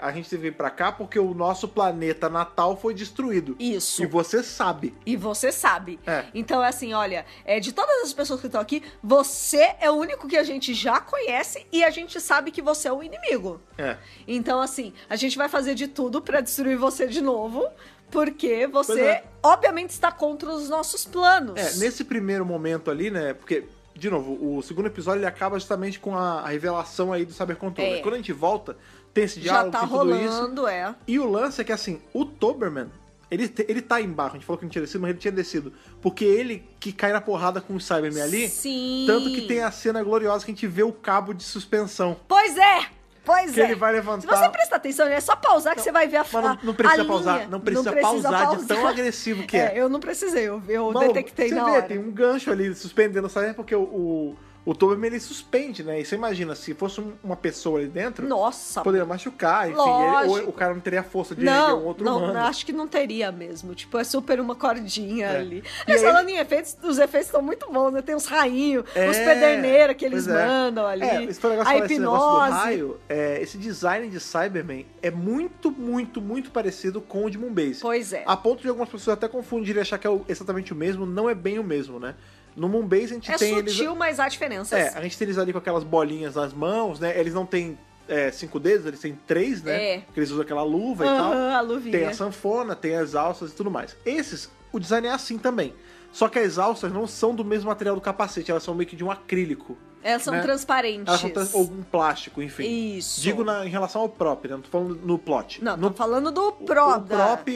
A gente teve que vir pra cá porque o nosso planeta natal foi destruído. Isso. E você sabe. E você sabe. É. Então, é assim, olha, de todas as pessoas que estão aqui, você é o único que a gente já conhece e a gente sabe que você é o inimigo. É. Então, assim, a gente vai fazer de tudo pra destruir você de novo, porque Pois você, é. obviamente, está contra os nossos planos. Nesse primeiro momento ali, né? Porque, de novo, o segundo episódio ele acaba justamente com a revelação aí do Cyber Controller. Quando a gente volta, tem esse Já diálogo, tá tem tudo isso. rolando, E o lance é que, assim, o Toberman, ele tá embaixo. A gente falou que não tinha descido, mas ele tinha descido. Porque ele que cai na porrada com o Cyberman ali. Sim. Tanto que tem a cena gloriosa que a gente vê o cabo de suspensão. Pois é! Que ele vai levantar. Se você prestar atenção, é só pausar que você vai ver a Mas não precisa a pausar. linha. Não precisa pausar de tão agressivo que é. Eu não precisei, eu Maluco, detectei você na vê, hora. tem um gancho ali suspendendo o Cyberman porque o o Toberman ele suspende, né? E você imagina, se fosse uma pessoa ali dentro, Nossa. poderia machucar, enfim. Lógico. Ou o cara não teria a força de erguer um outro humano. acho que não teria mesmo. Tipo, é super uma cordinha ali. E Mas aí- falando em efeitos, os efeitos estão muito bons, né? Tem uns rainhos, É, uns pederneiras que eles pois é. mandam ali. Esse foi o negócio a de falar esse negócio do hipnose. raio. Esse design de Cyberman é muito, muito, muito parecido com o de Moonbase. Pois é. A ponto de algumas pessoas até confundirem e achar que é exatamente o mesmo. Não é bem o mesmo, né? No Moonbase a gente É tem sutil, eles... mas há diferenças. a gente tem eles ali com aquelas bolinhas nas mãos, né? Eles não têm 5 dedos, eles têm 3, né? É. Porque eles usam aquela luva e tal. Aham, a luvinha. Tem a sanfona, tem as alças e tudo mais. Esses, o design é assim também. Só que as alças não são do mesmo material do capacete, elas são meio que de um acrílico. Elas são né? transparentes. Elas são ou um plástico, enfim. Isso. Digo em relação ao prop, né? Não tô falando no plot. Não, no tô falando do o prop. prop,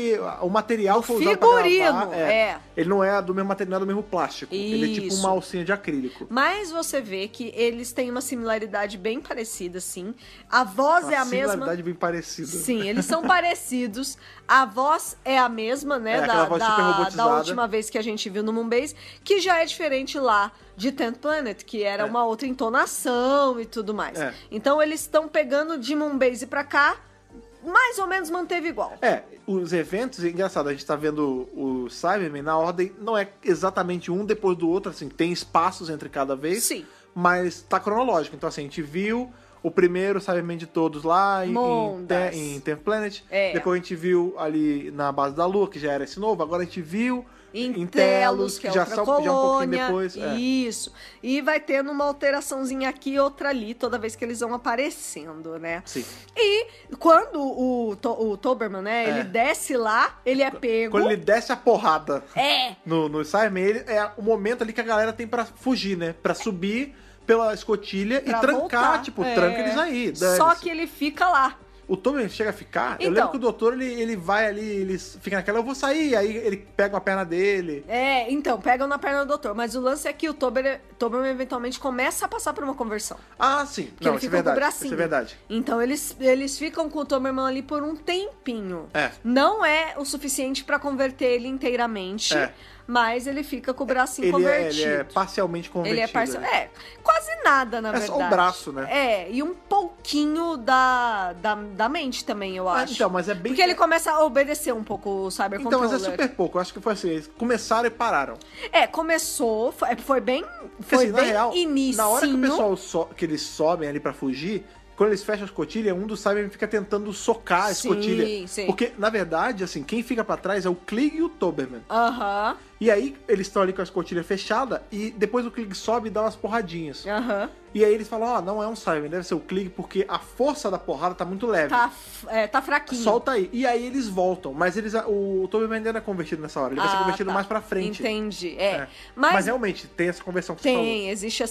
o material Do foi usado pra figurino, gravar, ele não é do mesmo material, do mesmo plástico. Ele é tipo Isso. uma alcinha de acrílico. Mas você vê que eles têm uma similaridade bem parecida, sim. A voz é a mesma. similaridade bem parecida. Sim, eles são parecidos. A voz é a mesma, né? aquela voz super da robotizada. última vez que a gente viu no Moonbase, que já é diferente lá de Tenth Planet, que era uma outra entonação e tudo mais. É. Então eles estão pegando de Moonbase pra cá, mais ou menos manteve igual. Os eventos, é engraçado, a gente tá vendo o Cyberman na ordem, não é exatamente um depois do outro, assim, tem espaços entre cada vez, Sim. mas tá cronológico. Então, assim, a gente viu o primeiro Cyberman de todos lá Mondas. em Tenth Planet, É. depois a gente viu ali na base da Lua, que já era esse novo, agora a gente viu Em Telos, que é já outra já um pouquinho colônia. depois. Isso. E vai tendo uma alteraçãozinha aqui e outra ali, toda vez que eles vão aparecendo, né? Sim. E quando o Toberman, né, ele desce lá, ele é pego. Quando ele desce a porrada É! no Cyberman, é o momento ali que a galera tem pra fugir, né? Pra subir pela escotilha Pra e trancar, voltar. tipo, É. tranca eles aí. Só dane-se. que ele fica lá. O Toberman chega a ficar. Eu Então. lembro que o doutor ele vai ali, ele fica naquela, eu vou sair, aí ele pega a perna dele. Então, pegam na perna do doutor. Mas o lance é que o Toberman eventualmente começa a passar por uma conversão. Ah, sim. Que Não, ele isso é fica com o verdade. bracinho. Isso é verdade. Então eles ficam com o Toberman ali por um tempinho. É. Não é o suficiente pra converter ele inteiramente, É. mas ele fica com o bracinho Ele convertido. é parcialmente convertido. Ele é parcial. Quase nada, na É verdade. só o braço, né? E um pouquinho da mente também, eu acho. Então, mas é bem... Porque ele começa a obedecer um pouco o Cyber Então, mas é Controller. super pouco. Eu acho que foi assim, eles começaram e pararam. Começou, foi bem, Porque, foi assim, na bem real, inicinho. na hora que o pessoal que eles sobem ali pra fugir, quando eles fecham a escotilha, um dos Cybermen fica tentando socar a Sim, escotilha. sim. Porque, na verdade, assim, quem fica pra trás é o Klieg e o Toberman. Aham, E aí, eles estão ali com a escotilha fechada e depois o Klieg sobe e dá umas porradinhas. aham. E aí eles falam, não é um Cyberman, deve ser o Klieg porque a força da porrada tá muito leve. Tá fraquinho. Solta aí. E aí eles voltam. Mas o Toberman ainda não é convertido nessa hora. Ele vai ser convertido tá. mais pra frente. Entendi. Mas Mas realmente, tem essa conversão que você falou. existe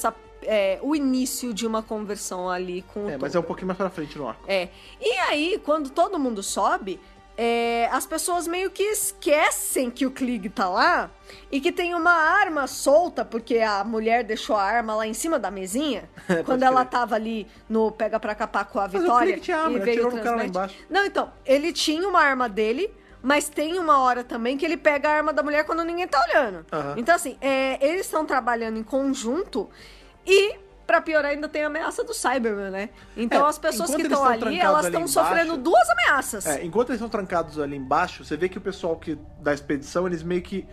o início de uma conversão ali com o Mas Toberman. é um pouquinho mais pra frente no arco. E aí, quando todo mundo sobe, as pessoas meio que esquecem que o Klieg tá lá e que tem uma arma solta, porque a mulher deixou a arma lá em cima da mesinha, quando Pode ela crer. tava ali no Pega Pra Capar com a o Vitória. Klieg tinha arma, e ele veio atirou no cara lá transmite. embaixo. Não, então, ele tinha uma arma dele, mas tem uma hora também que ele pega a arma da mulher quando ninguém tá olhando. Aham. Então, assim, eles estão trabalhando em conjunto e... Pra piorar, ainda tem a ameaça do Cyberman, né? Então as pessoas enquanto que eles estão estão ali, trancados elas ali estão embaixo- sofrendo duas ameaças. Enquanto eles estão trancados ali embaixo, você vê que o pessoal da expedição, eles meio que...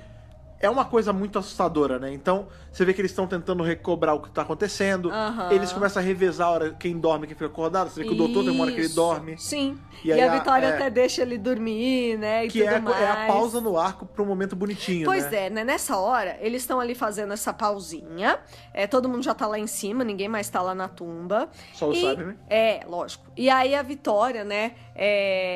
É uma coisa muito assustadora, né? Então, você vê que eles estão tentando recobrar o que tá acontecendo. Aham. Eles começam a revezar a hora quem dorme e quem fica acordado. Você vê que o doutor tem uma hora que ele Isso, dorme. Sim. E E, aí a Vitória é- até deixa ele dormir, né? E Que tudo é mais. a pausa no arco pra um momento bonitinho, Pois né? né? Nessa hora, eles estão ali fazendo essa pausinha. Todo mundo já tá lá em cima, ninguém mais tá lá na tumba. Só o Cyberman. Lógico. E aí a Vitória, né?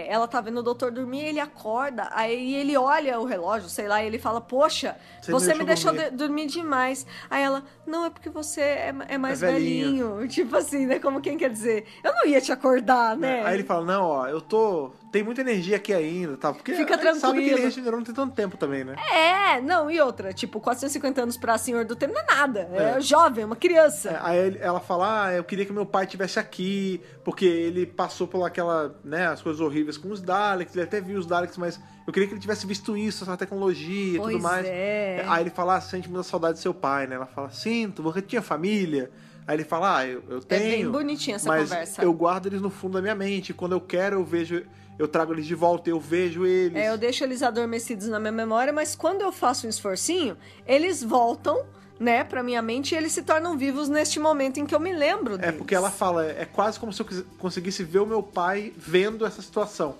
Ela tá vendo o doutor dormir, ele acorda, aí ele olha o relógio, sei lá, e ele fala, poxa, você me deixou dormir demais. Aí ela, não, é porque você é mais É velhinho. velhinho. Tipo assim, né? Como quem quer dizer, eu não ia te acordar, né? Aí ele fala, não, ó, eu tô tem muita energia aqui ainda, tá? Porque Fica a gente sabe que ele tranquilo. regenerou não tem tanto tempo também, né? Não, e outra, tipo, 450 anos pra Senhor do Tempo não é nada. É jovem, uma criança. Aí ela fala, eu queria que meu pai estivesse aqui, porque ele passou por aquela, né, as coisas horríveis com os Daleks, ele até viu os Daleks, mas eu queria que ele tivesse visto isso, essa tecnologia e tudo Pois mais. é. Aí ele fala, sente muita saudade do seu pai, né? Ela fala, sinto, você tinha família? Aí ele fala, eu tenho. É bem bonitinha essa mas conversa. eu guardo eles no fundo da minha mente, quando eu quero eu trago eles de volta, eu vejo eles. Eu deixo eles adormecidos na minha memória, mas quando eu faço um esforcinho, eles voltam, né, pra minha mente e eles se tornam vivos neste momento em que eu me lembro deles. Porque ela fala, é quase como se eu conseguisse ver o meu pai vendo essa situação.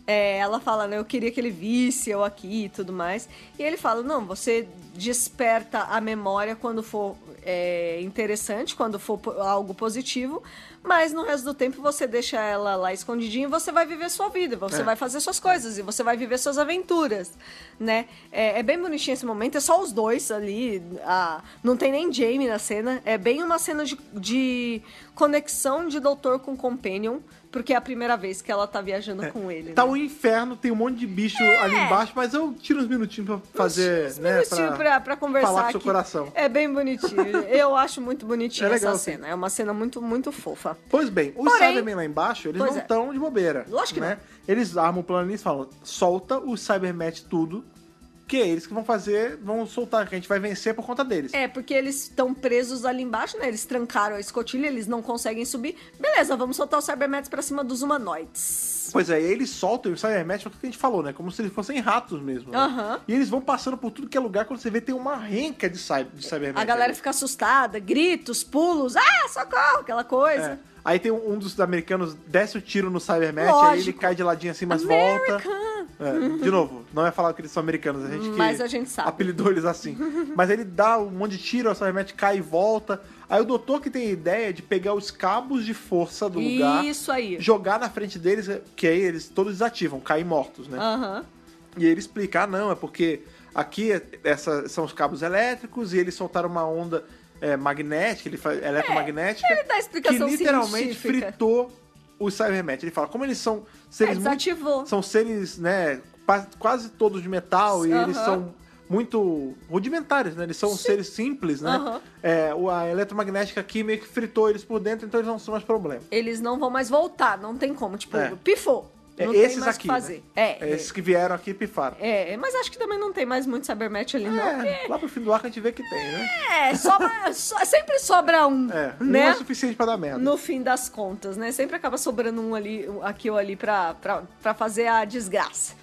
Ela fala, né, eu queria que ele visse eu aqui e tudo mais. E ele fala, não, você desperta a memória quando for interessante, quando for algo positivo, mas no resto do tempo você deixa ela lá escondidinha e você vai viver sua vida, você vai fazer suas coisas e você vai viver suas aventuras, né? É bem bonitinho esse momento, é só os dois ali, não tem nem Jamie na cena, é bem uma cena de conexão de doutor com companion, porque é a primeira vez que ela tá viajando com ele. Tá né? um inferno, tem um monte de bicho ali embaixo, mas eu tiro uns minutinhos pra fazer, Uns né? minutinhos pra conversar falar com aqui. seu coração. É bem bonitinho. Eu acho muito bonitinha É legal, essa cena. sim. É uma cena muito, muito fofa. Pois bem, os Porém- Cybermen lá embaixo, eles Pois não é. estão de bobeira. Lógico que né? Eles armam o plano ali e falam, solta os Cybermet tudo, que é eles que vão soltar, que a gente vai vencer por conta deles. Porque eles estão presos ali embaixo, né? Eles trancaram a escotilha, eles não conseguem subir. Beleza, vamos soltar os Cybermets pra cima dos humanoides. Pois é, e aí eles soltam os Cybermet, é o que a gente falou, né? Como se eles fossem ratos mesmo. né? Aham. E eles vão passando por tudo que é lugar, quando você vê, tem uma renca de Cybermet. A galera ali. fica assustada, gritos, pulos, socorro, aquela coisa. É. Aí tem um dos americanos, desce o tiro no Cybermet, Lógico. aí ele cai de ladinho assim, mas volta. De novo, não é falar que eles são americanos, Mas a gente sabe. apelidou eles assim. Mas ele dá um monte de tiro, o Cybermet cai e volta. Aí o doutor que tem a ideia de pegar os cabos de força do lugar, Isso aí. jogar na frente deles, que aí eles todos desativam, caem mortos, né? Aham. E ele explica, não, é porque aqui são os cabos elétricos e eles soltaram uma onda magnética, eletromagnética, ele dá a explicação que literalmente científica. fritou os Cybermet. Ele fala, como eles são seres desativou. são seres, né, quase todos de metal, e eles são muito rudimentares, né? Eles são seres simples, né? Aham. A eletromagnética aqui meio que fritou eles por dentro, então eles não são mais problema. Eles não vão mais voltar, não tem como. Tipo, É. pifou. Não Esses tem mais o aqui, que fazer. né? Esses que vieram aqui pifaram. Mas acho que também não tem mais muito Cybermet ali, não. porque- Lá pro fim do arco a gente vê que tem, né? Sempre sobra um, Um né? é suficiente pra dar merda. No fim das contas, né? Sempre acaba sobrando um ali, aqui ou ali pra fazer a desgraça.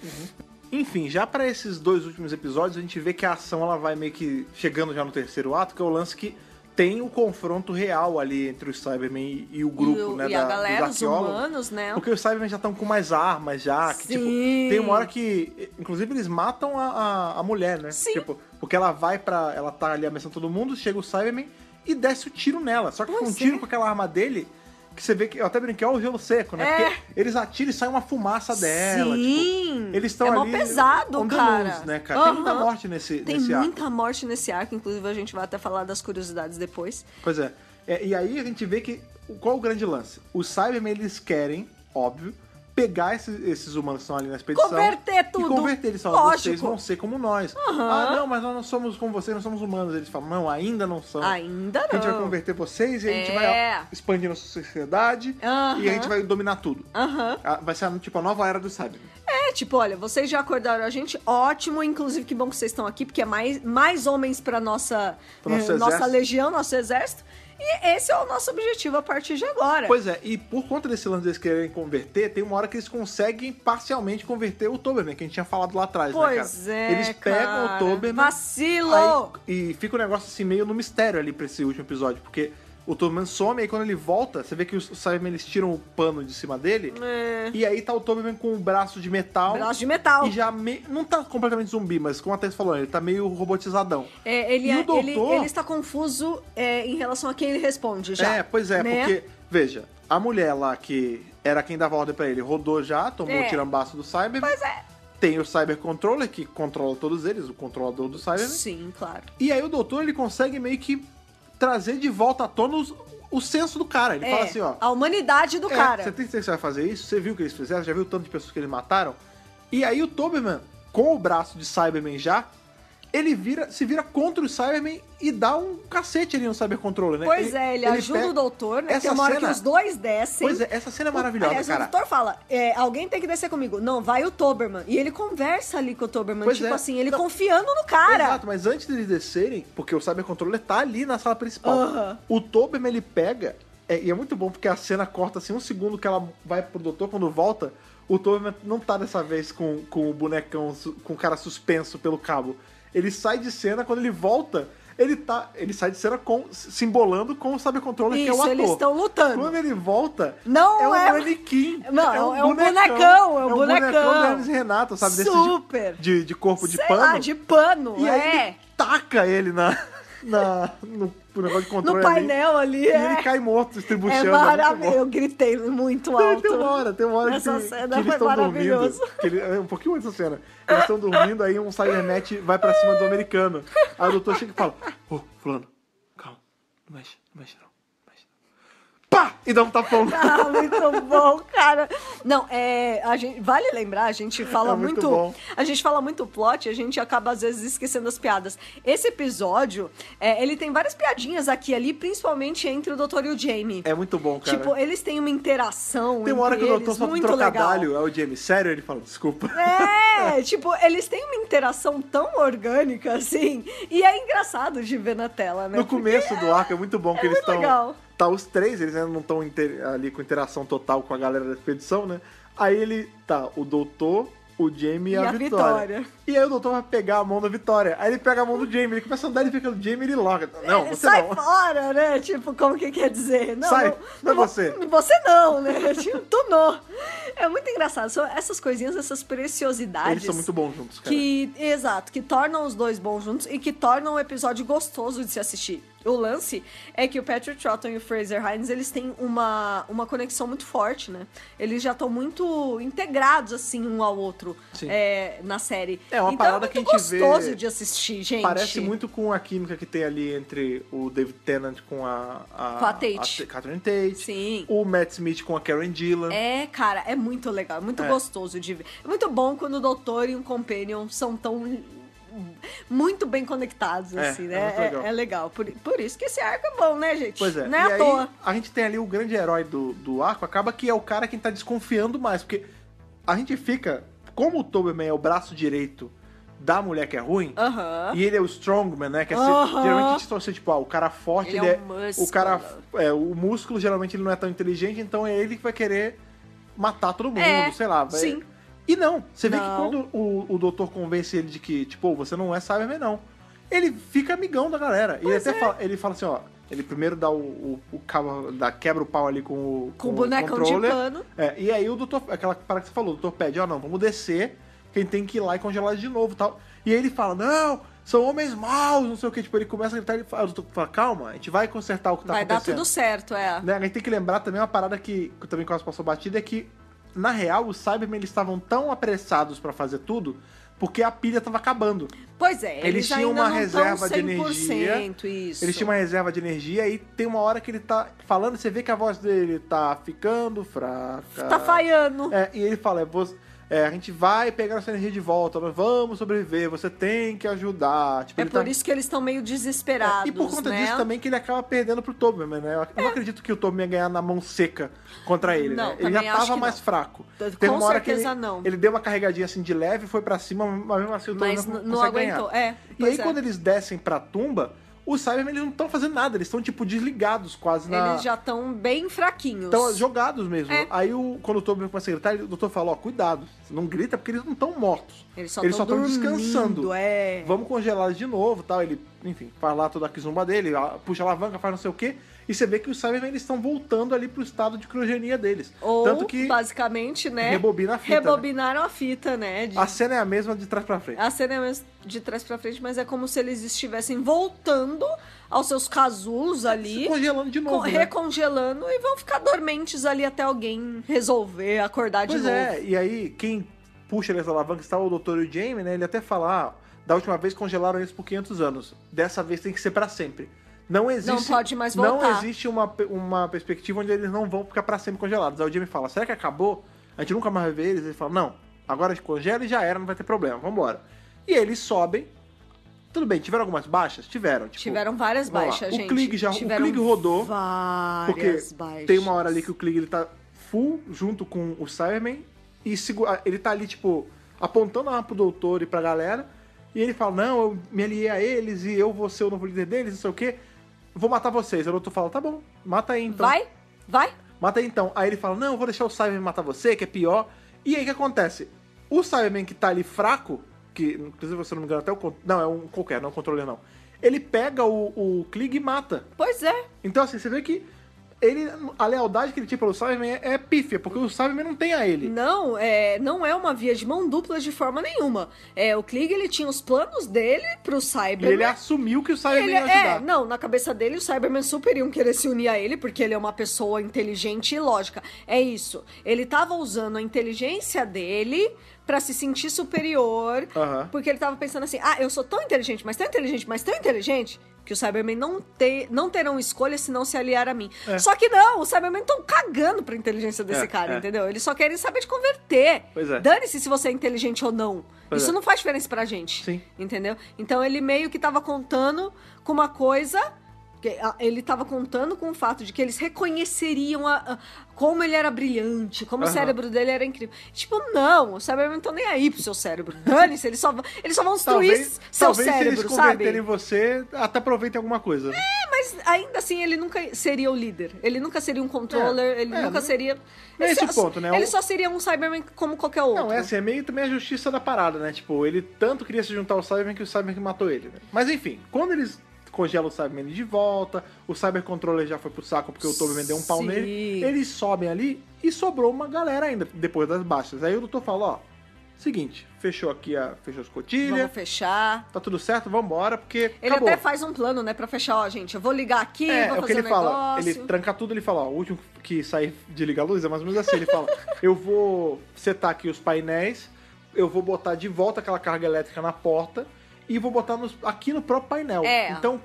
Enfim, já pra esses dois últimos episódios, a gente vê que a ação ela vai meio que chegando já no terceiro ato, que é o lance que tem o confronto real ali entre os Cybermen e o grupo, né? E a galera, dos os arqueólogos. humanos, né? Porque os Cybermen já estão com mais armas já. Que, tipo, Sim. tem uma hora que, inclusive, eles matam a mulher, né? Sim. Tipo, porque ela tá ali ameaçando todo mundo, chega o Cyberman e desce o tiro nela. Só que com um Pois tiro é. com aquela arma dele, que você vê que, eu até brinquei, ó, o gelo seco, né? Porque eles atiram e sai uma fumaça dela. Sim. Tipo, eles estão É mó ali pesado, on the cara. loose, né, cara? Tem muita Aham. morte nesse Tem arco. muita morte nesse arco, inclusive a gente vai até falar das curiosidades depois. Pois é. E aí a gente vê que, qual é o grande lance? Os Cybermen, eles querem, óbvio, pegar esses humanos que estão ali na expedição. Converter tudo. E converter. Eles falam, Lógico. vocês vão ser como nós. Ah, não, mas nós não somos como vocês, nós somos humanos. Eles falam, não, ainda não são. Ainda A gente vai não. converter vocês e a gente É. vai expandir nossa sociedade Aham. e a gente vai dominar tudo. Aham. Vai ser, tipo, a nova era dos Cybermen. Tipo, olha, vocês já acordaram a gente, ótimo, inclusive que bom que vocês estão aqui, porque é mais homens pra nossa nosso nossa exército. legião, nosso exército. E esse é o nosso objetivo a partir de agora. Pois é, e por conta desse lance deles quererem converter, tem uma hora que eles conseguem parcialmente converter o Toberman, que a gente tinha falado lá atrás, né, cara? Pois é, Eles pegam cara. o Toberman... Vacilo! aí- e fica um negócio assim, meio no mistério ali pra esse último episódio, porque o Toberman some, e aí quando ele volta, você vê que os Cybermen, eles tiram o pano de cima dele, e aí tá o Toberman com o braço de metal... Braço de metal. E já não tá completamente zumbi, mas como a Tess falou, ele tá meio robotizadão. Ele, E o doutor- ele está confuso em relação a quem ele responde já. Pois é, né? porque, veja, a mulher lá que era quem dava ordem pra ele, rodou já, tomou o É. tirambaço do Cyberman. Pois é. Tem o Cyber Controller, que controla todos eles, o controlador do Cyberman. Sim, claro. E aí o doutor, ele consegue meio que trazer de volta à tona o senso do cara. Ele fala assim, ó... a humanidade do cara. Você tem certeza que você vai fazer isso? Você viu o que eles fizeram? Já viu o tanto de pessoas que eles mataram? E aí o Toberman, com o braço de Cyberman já, ele se vira contra o Cyberman e dá um cacete ali no Cybercontroller, né? Pois ele ajuda pega... o doutor, né? Essa Tem uma hora que cena- os dois descem. Pois é, essa cena é maravilhosa, Aliás, cara. o doutor fala, alguém tem que descer comigo. Não, vai o Toberman. E ele conversa ali com o Toberman, Pois tipo é. assim, ele Não. confiando no cara. Exato, mas antes deles descerem, porque o Cybercontroller tá ali na sala principal, Aham. o Toberman ele pega, e é muito bom porque a cena corta assim um segundo que ela vai pro doutor, quando volta, o Toberman não tá dessa vez com o bonecão, com o cara suspenso pelo cabo. Ele sai de cena, quando ele volta, ele sai de cena se embolando com o Cybercontroller, que é o Isso, ator. eles estão lutando. Quando ele volta, Não é é- um manequim. Não, é um bonecão, É um bonecão do Hermes e Renato, sabe? Desse Super. de corpo de Sei pano. lá, de pano, E aí ele taca ele no negócio de controle No painel ali, E ele cai morto, É estribuchando. maravilhoso. muito Eu gritei muito bom. alto. Tem uma hora Essa que cena eles foi estão dormindo. maravilhoso. É um pouquinho antes dessa cena. Eles estão dormindo, aí um Cybernet vai pra cima do americano. Aí o doutor chega e fala, fulano, calma, não mexe não. Pá! E dá um tapão. Ah, muito bom, cara. Não, vale lembrar, a gente fala É muito muito. bom. A gente fala muito plot, a gente acaba às vezes esquecendo as piadas. Esse episódio, ele tem várias piadinhas aqui e ali, principalmente entre o Doutor e o Jamie. É muito bom, cara. Tipo, eles têm uma interação. Tem uma hora que entre o doutor eles solta um muito trocadilho, legal. é o Jamie. Sério? Ele fala, desculpa. Tipo, eles têm uma interação tão orgânica, assim, e é engraçado de ver na tela, né? No começo do arco é muito bom que eles muito estão. legal. Tá os três, eles ainda não estão ali com interação total com a galera da expedição, né? Aí o doutor, o Jamie e a Vitória. E aí o doutor vai pegar a mão da Vitória. Aí ele pega a mão do Jamie, ele começa a andar, ele fica no Jamie e ele loga. Não, você sai não. fora, né? Tipo, como que quer dizer? Não, Sai, não é você. Você não, né? Tipo, tu não. É muito engraçado. São essas coisinhas, essas preciosidades. Eles são muito bons juntos, cara. Exato, que tornam os dois bons juntos e que tornam o episódio gostoso de se assistir. O lance é que o Patrick Troughton e o Fraser Hines, eles têm uma conexão muito forte, né? Eles já estão muito integrados, assim, um ao outro na série. É uma então parada é que a muito gente vê... gostoso de assistir, gente. Parece muito com a química que tem ali entre o David Tennant com a Tate. Catherine Tate. Sim. O Matt Smith com a Karen Gillan. Cara, é muito legal, é muito gostoso de ver. É muito bom quando o doutor e um companion são tão muito bem conectados, assim, né? muito legal. É legal. Por isso que esse arco é bom, né, gente? Pois é. Não é E à aí, toa. a gente tem ali o grande herói do arco, acaba que é o cara quem tá desconfiando mais, porque a gente fica... Como o Toberman é o braço direito da mulher que é ruim, e ele é o strongman, né? Que é geralmente a gente torce, tipo, o cara forte, Ele é um músculo. o cara... o músculo, geralmente, ele não é tão inteligente, então é ele que vai querer matar todo mundo, sei lá. Sim. E não, você vê que Não. quando o doutor convence ele de que, tipo, você não é Cyberman, não. Ele fica amigão da galera. E ele até fala, ele fala assim, ó, ele primeiro dá o cabo, quebra o pau ali com Com o bonecão de controller. pano. E aí o doutor, aquela parada que você falou, o doutor pede, não, vamos descer, quem tem que ir lá e congelar de novo e tal. E aí ele fala, não, são homens maus, não sei o que, tipo, ele começa a gritar, o doutor fala, calma, a gente vai consertar o que tá Vai dar acontecendo. tudo certo, Né? A gente tem que lembrar também uma parada que também quase passou batida, é que, na real, os Cybermen eles estavam tão apressados pra fazer tudo porque a pilha tava acabando. Pois é, Eles tinham ainda uma não reserva de tão 100% energia. isso. Eles tinham uma reserva de energia e tem uma hora que ele tá falando, você vê que a voz dele tá ficando fraca. Tá falhando. E ele fala, a gente vai pegar essa energia de volta, nós vamos sobreviver, você tem que ajudar. Tipo, É ele por tá... isso que eles estão meio desesperados, E por conta né? disso também que ele acaba perdendo pro Toberman, né? Eu não acredito que o Toberman ia ganhar na mão seca contra ele, Não, né? Ele também já acho tava que mais não. fraco. Com uma hora que certeza não. ele deu uma carregadinha assim de leve, foi pra cima, mas mesmo assim o Mas Toberman não consegue aguentou. ganhar. E Pois aí quando eles descem pra tumba, os Cybermen eles não estão fazendo nada, eles estão tipo desligados quase na... Eles já estão bem fraquinhos. Estão jogados mesmo. É. Aí quando o Toberman começa a gritar, o doutor fala, cuidado, não grita porque eles não estão mortos. Eles só estão estão descansando. Vamos Vamos congelá-los de novo, tal. Ele, enfim, faz lá toda a quizumba dele, puxa a alavanca, faz não sei o quê. E você vê que os Cybermen eles estão voltando ali pro estado de criogenia deles. Ou, Tanto que basicamente, né? rebobina a fita, rebobinaram a fita, né? a cena é a mesma de trás pra frente. A cena é mesmo de trás pra frente, mas é como se eles estivessem voltando aos seus casulos ali. Se congelando de novo, né? Recongelando e vão ficar dormentes ali até alguém resolver acordar de Pois novo. e aí quem puxa essa alavanca está o Dr. e o Jamie, né? Ele até fala, da última vez congelaram eles por 500 anos. Dessa vez tem que ser pra sempre. não existe... Não pode mais Não voltar. existe uma perspectiva onde eles não vão ficar pra sempre congelados. Aí o Jamie fala, será que acabou? A gente nunca mais vai ver eles? Ele fala, não, agora a gente congela e já era, não vai ter problema, vambora. E eles sobem. Tudo bem, tiveram algumas baixas? Tiveram. Tipo, Tiveram várias vamos lá, baixas, o gente. Klieg rodou. Porque Várias baixas. tem uma hora ali que o Klieg ele tá full junto com o Cyberman e ele tá ali, tipo, apontando a arma pro doutor e pra galera. E ele fala, não, eu me aliei a eles e eu vou ser o novo líder deles, não sei o quê. Vou matar vocês. Aí o doutor fala, tá bom, mata aí então. Vai. Mata aí então. Aí ele fala, não, eu vou deixar o Cyberman matar você, que é pior. E aí o que acontece? O Cyberman que tá ali fraco, que inclusive, se eu não me engano, até o... Não, é um qualquer, não é um controller não. Ele pega o Klieg e mata. Pois é. Então assim, você vê que a lealdade que ele tinha pelo Cyberman é pífia, porque o Cyberman não tem a ele. Não é uma via de mão dupla de forma nenhuma. O Klieg, ele tinha os planos dele pro E Cyberman. ele assumiu que o Cyberman ia ajudar. Não, na cabeça dele, o Cyberman super iam querer se unir a ele, porque ele é uma pessoa inteligente e lógica. É isso. Ele tava usando a inteligência dele pra se sentir superior, Aham. porque ele tava pensando assim, eu sou tão inteligente, mas tão inteligente, mas tão inteligente, que o Cybermen não terão escolha se não se aliar a mim. Só que não, os Cybermen estão cagando pra inteligência desse cara, entendeu? Eles só querem saber de converter. Pois é. Dane-se se você é inteligente ou não. Pois Isso é. não faz diferença pra gente. Sim. Entendeu? Então ele meio que tava contando com uma coisa... Ele tava contando com o fato de que eles reconheceriam como ele era brilhante, como o cérebro dele era incrível. Tipo, não, o Cybermen não tá nem aí pro seu cérebro. Dane-se, eles só vão destruir seu talvez se cérebro, eles sabe? converterem você, até aproveitem alguma coisa. Mas ainda assim, ele nunca seria o líder. Ele nunca seria um controller, ele nunca não- seria... não é Ele esse só- o ponto, né? Ele só seria um Cyberman como qualquer outro. Não, é assim, é meio também a justiça da parada, né? Tipo, ele tanto queria se juntar ao Cyberman que o Cyberman que matou ele, né? Mas enfim, quando eles congelam o Cyberman de volta, o Cyber Controller já foi pro saco porque o Toberman deu um pau Sim. nele, eles sobem ali e sobrou uma galera ainda, depois das baixas. Aí o doutor fala, ó, seguinte, fechou aqui, fechou as cotilhas, Vamos fechar. tá tudo certo, vambora, porque Ele acabou. até faz um plano, né, pra fechar, ó, gente, eu vou ligar aqui, vou É o que fazer ele um fala. negócio. Ele tranca tudo, ele fala, ó, o último que sair de ligar a luz é mais ou menos assim. Ele fala, eu vou setar aqui os painéis, eu vou botar de volta aquela carga elétrica na porta e vou botar aqui no próprio painel. É. Então,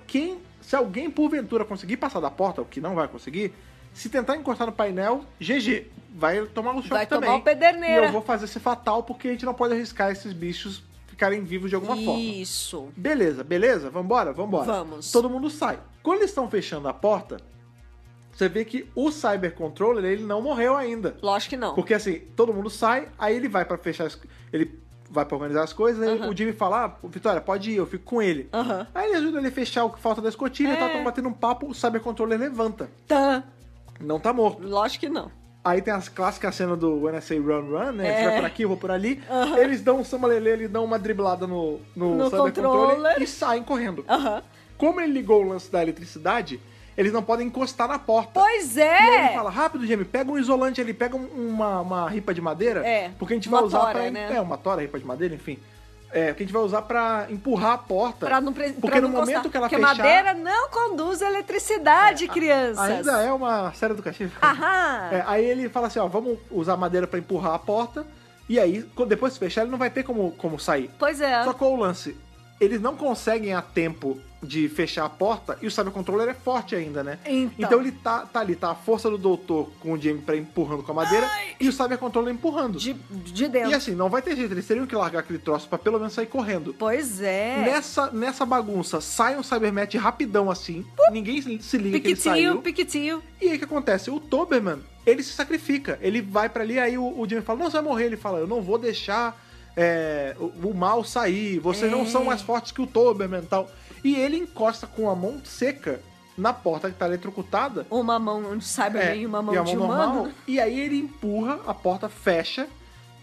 se alguém porventura conseguir passar da porta, o que não vai conseguir, se tentar encostar no painel, GG. Vai tomar um choque Vai também. tomar o pederneira. E eu vou fazer ser fatal porque a gente não pode arriscar esses bichos ficarem vivos de alguma forma. Isso. Beleza? Vambora? Vamos. Todo mundo sai. Quando eles estão fechando a porta, você vê que o Cyber Controller, ele não morreu ainda. Lógico que não. Porque assim, todo mundo sai, aí ele vai pra fechar ele vai pra organizar as coisas, aí o Jimmy fala, Vitória, pode ir, eu fico com ele. Aham. Aí ele ajuda ele a fechar o que falta da escotilha e tal, tão batendo um papo, o Cyber Controller levanta. Tá. Não tá morto. Lógico que não. Aí tem as clássicas cenas do When I Say Run, Run, né? Você vai por aqui, eu vou por ali. Eles dão um sambalelê, eles dão uma driblada no Cyber Controller e saem correndo. Aham. Como ele ligou o lance da eletricidade, eles não podem encostar na porta. Pois E aí ele é! fala, rápido, Jamie, pega um isolante ali, pega uma ripa de madeira. Porque a gente vai uma usar tora, pra... né? uma tora, ripa de madeira, enfim. Que a gente vai usar pra empurrar a porta. Pra não Porque no momento que ela Porque fechar... madeira não conduz a eletricidade, crianças. Ainda é uma série educativa. Aham. Aí ele fala assim, ó, vamos usar madeira pra empurrar a porta. E aí, depois que fechar, ele não vai ter como sair. Pois é. Só qual o lance? Eles não conseguem a tempo de fechar a porta e o Cyber Controller é forte ainda, né? Então. ele tá ali, tá a força do doutor com o Jamie pra empurrando com a madeira e o Cyber Controller empurrando. De dentro. E assim, não vai ter jeito, eles teriam que largar aquele troço pra pelo menos sair correndo. Pois é. Nessa bagunça, sai um Cybermat rapidão assim, ninguém se liga que ele saiu. Piquitinho. E aí o que acontece? O Toberman, ele se sacrifica, ele vai pra ali, aí o Jamie fala, não, você vai morrer. Ele fala, eu não vou deixar o mal sair, vocês não são mais fortes que o Toberman e tal. E ele encosta com a mão seca na porta que tá eletrocutada. Uma mão de Cyberman e uma mão e a de mão humano. normal. E aí ele empurra, a porta fecha.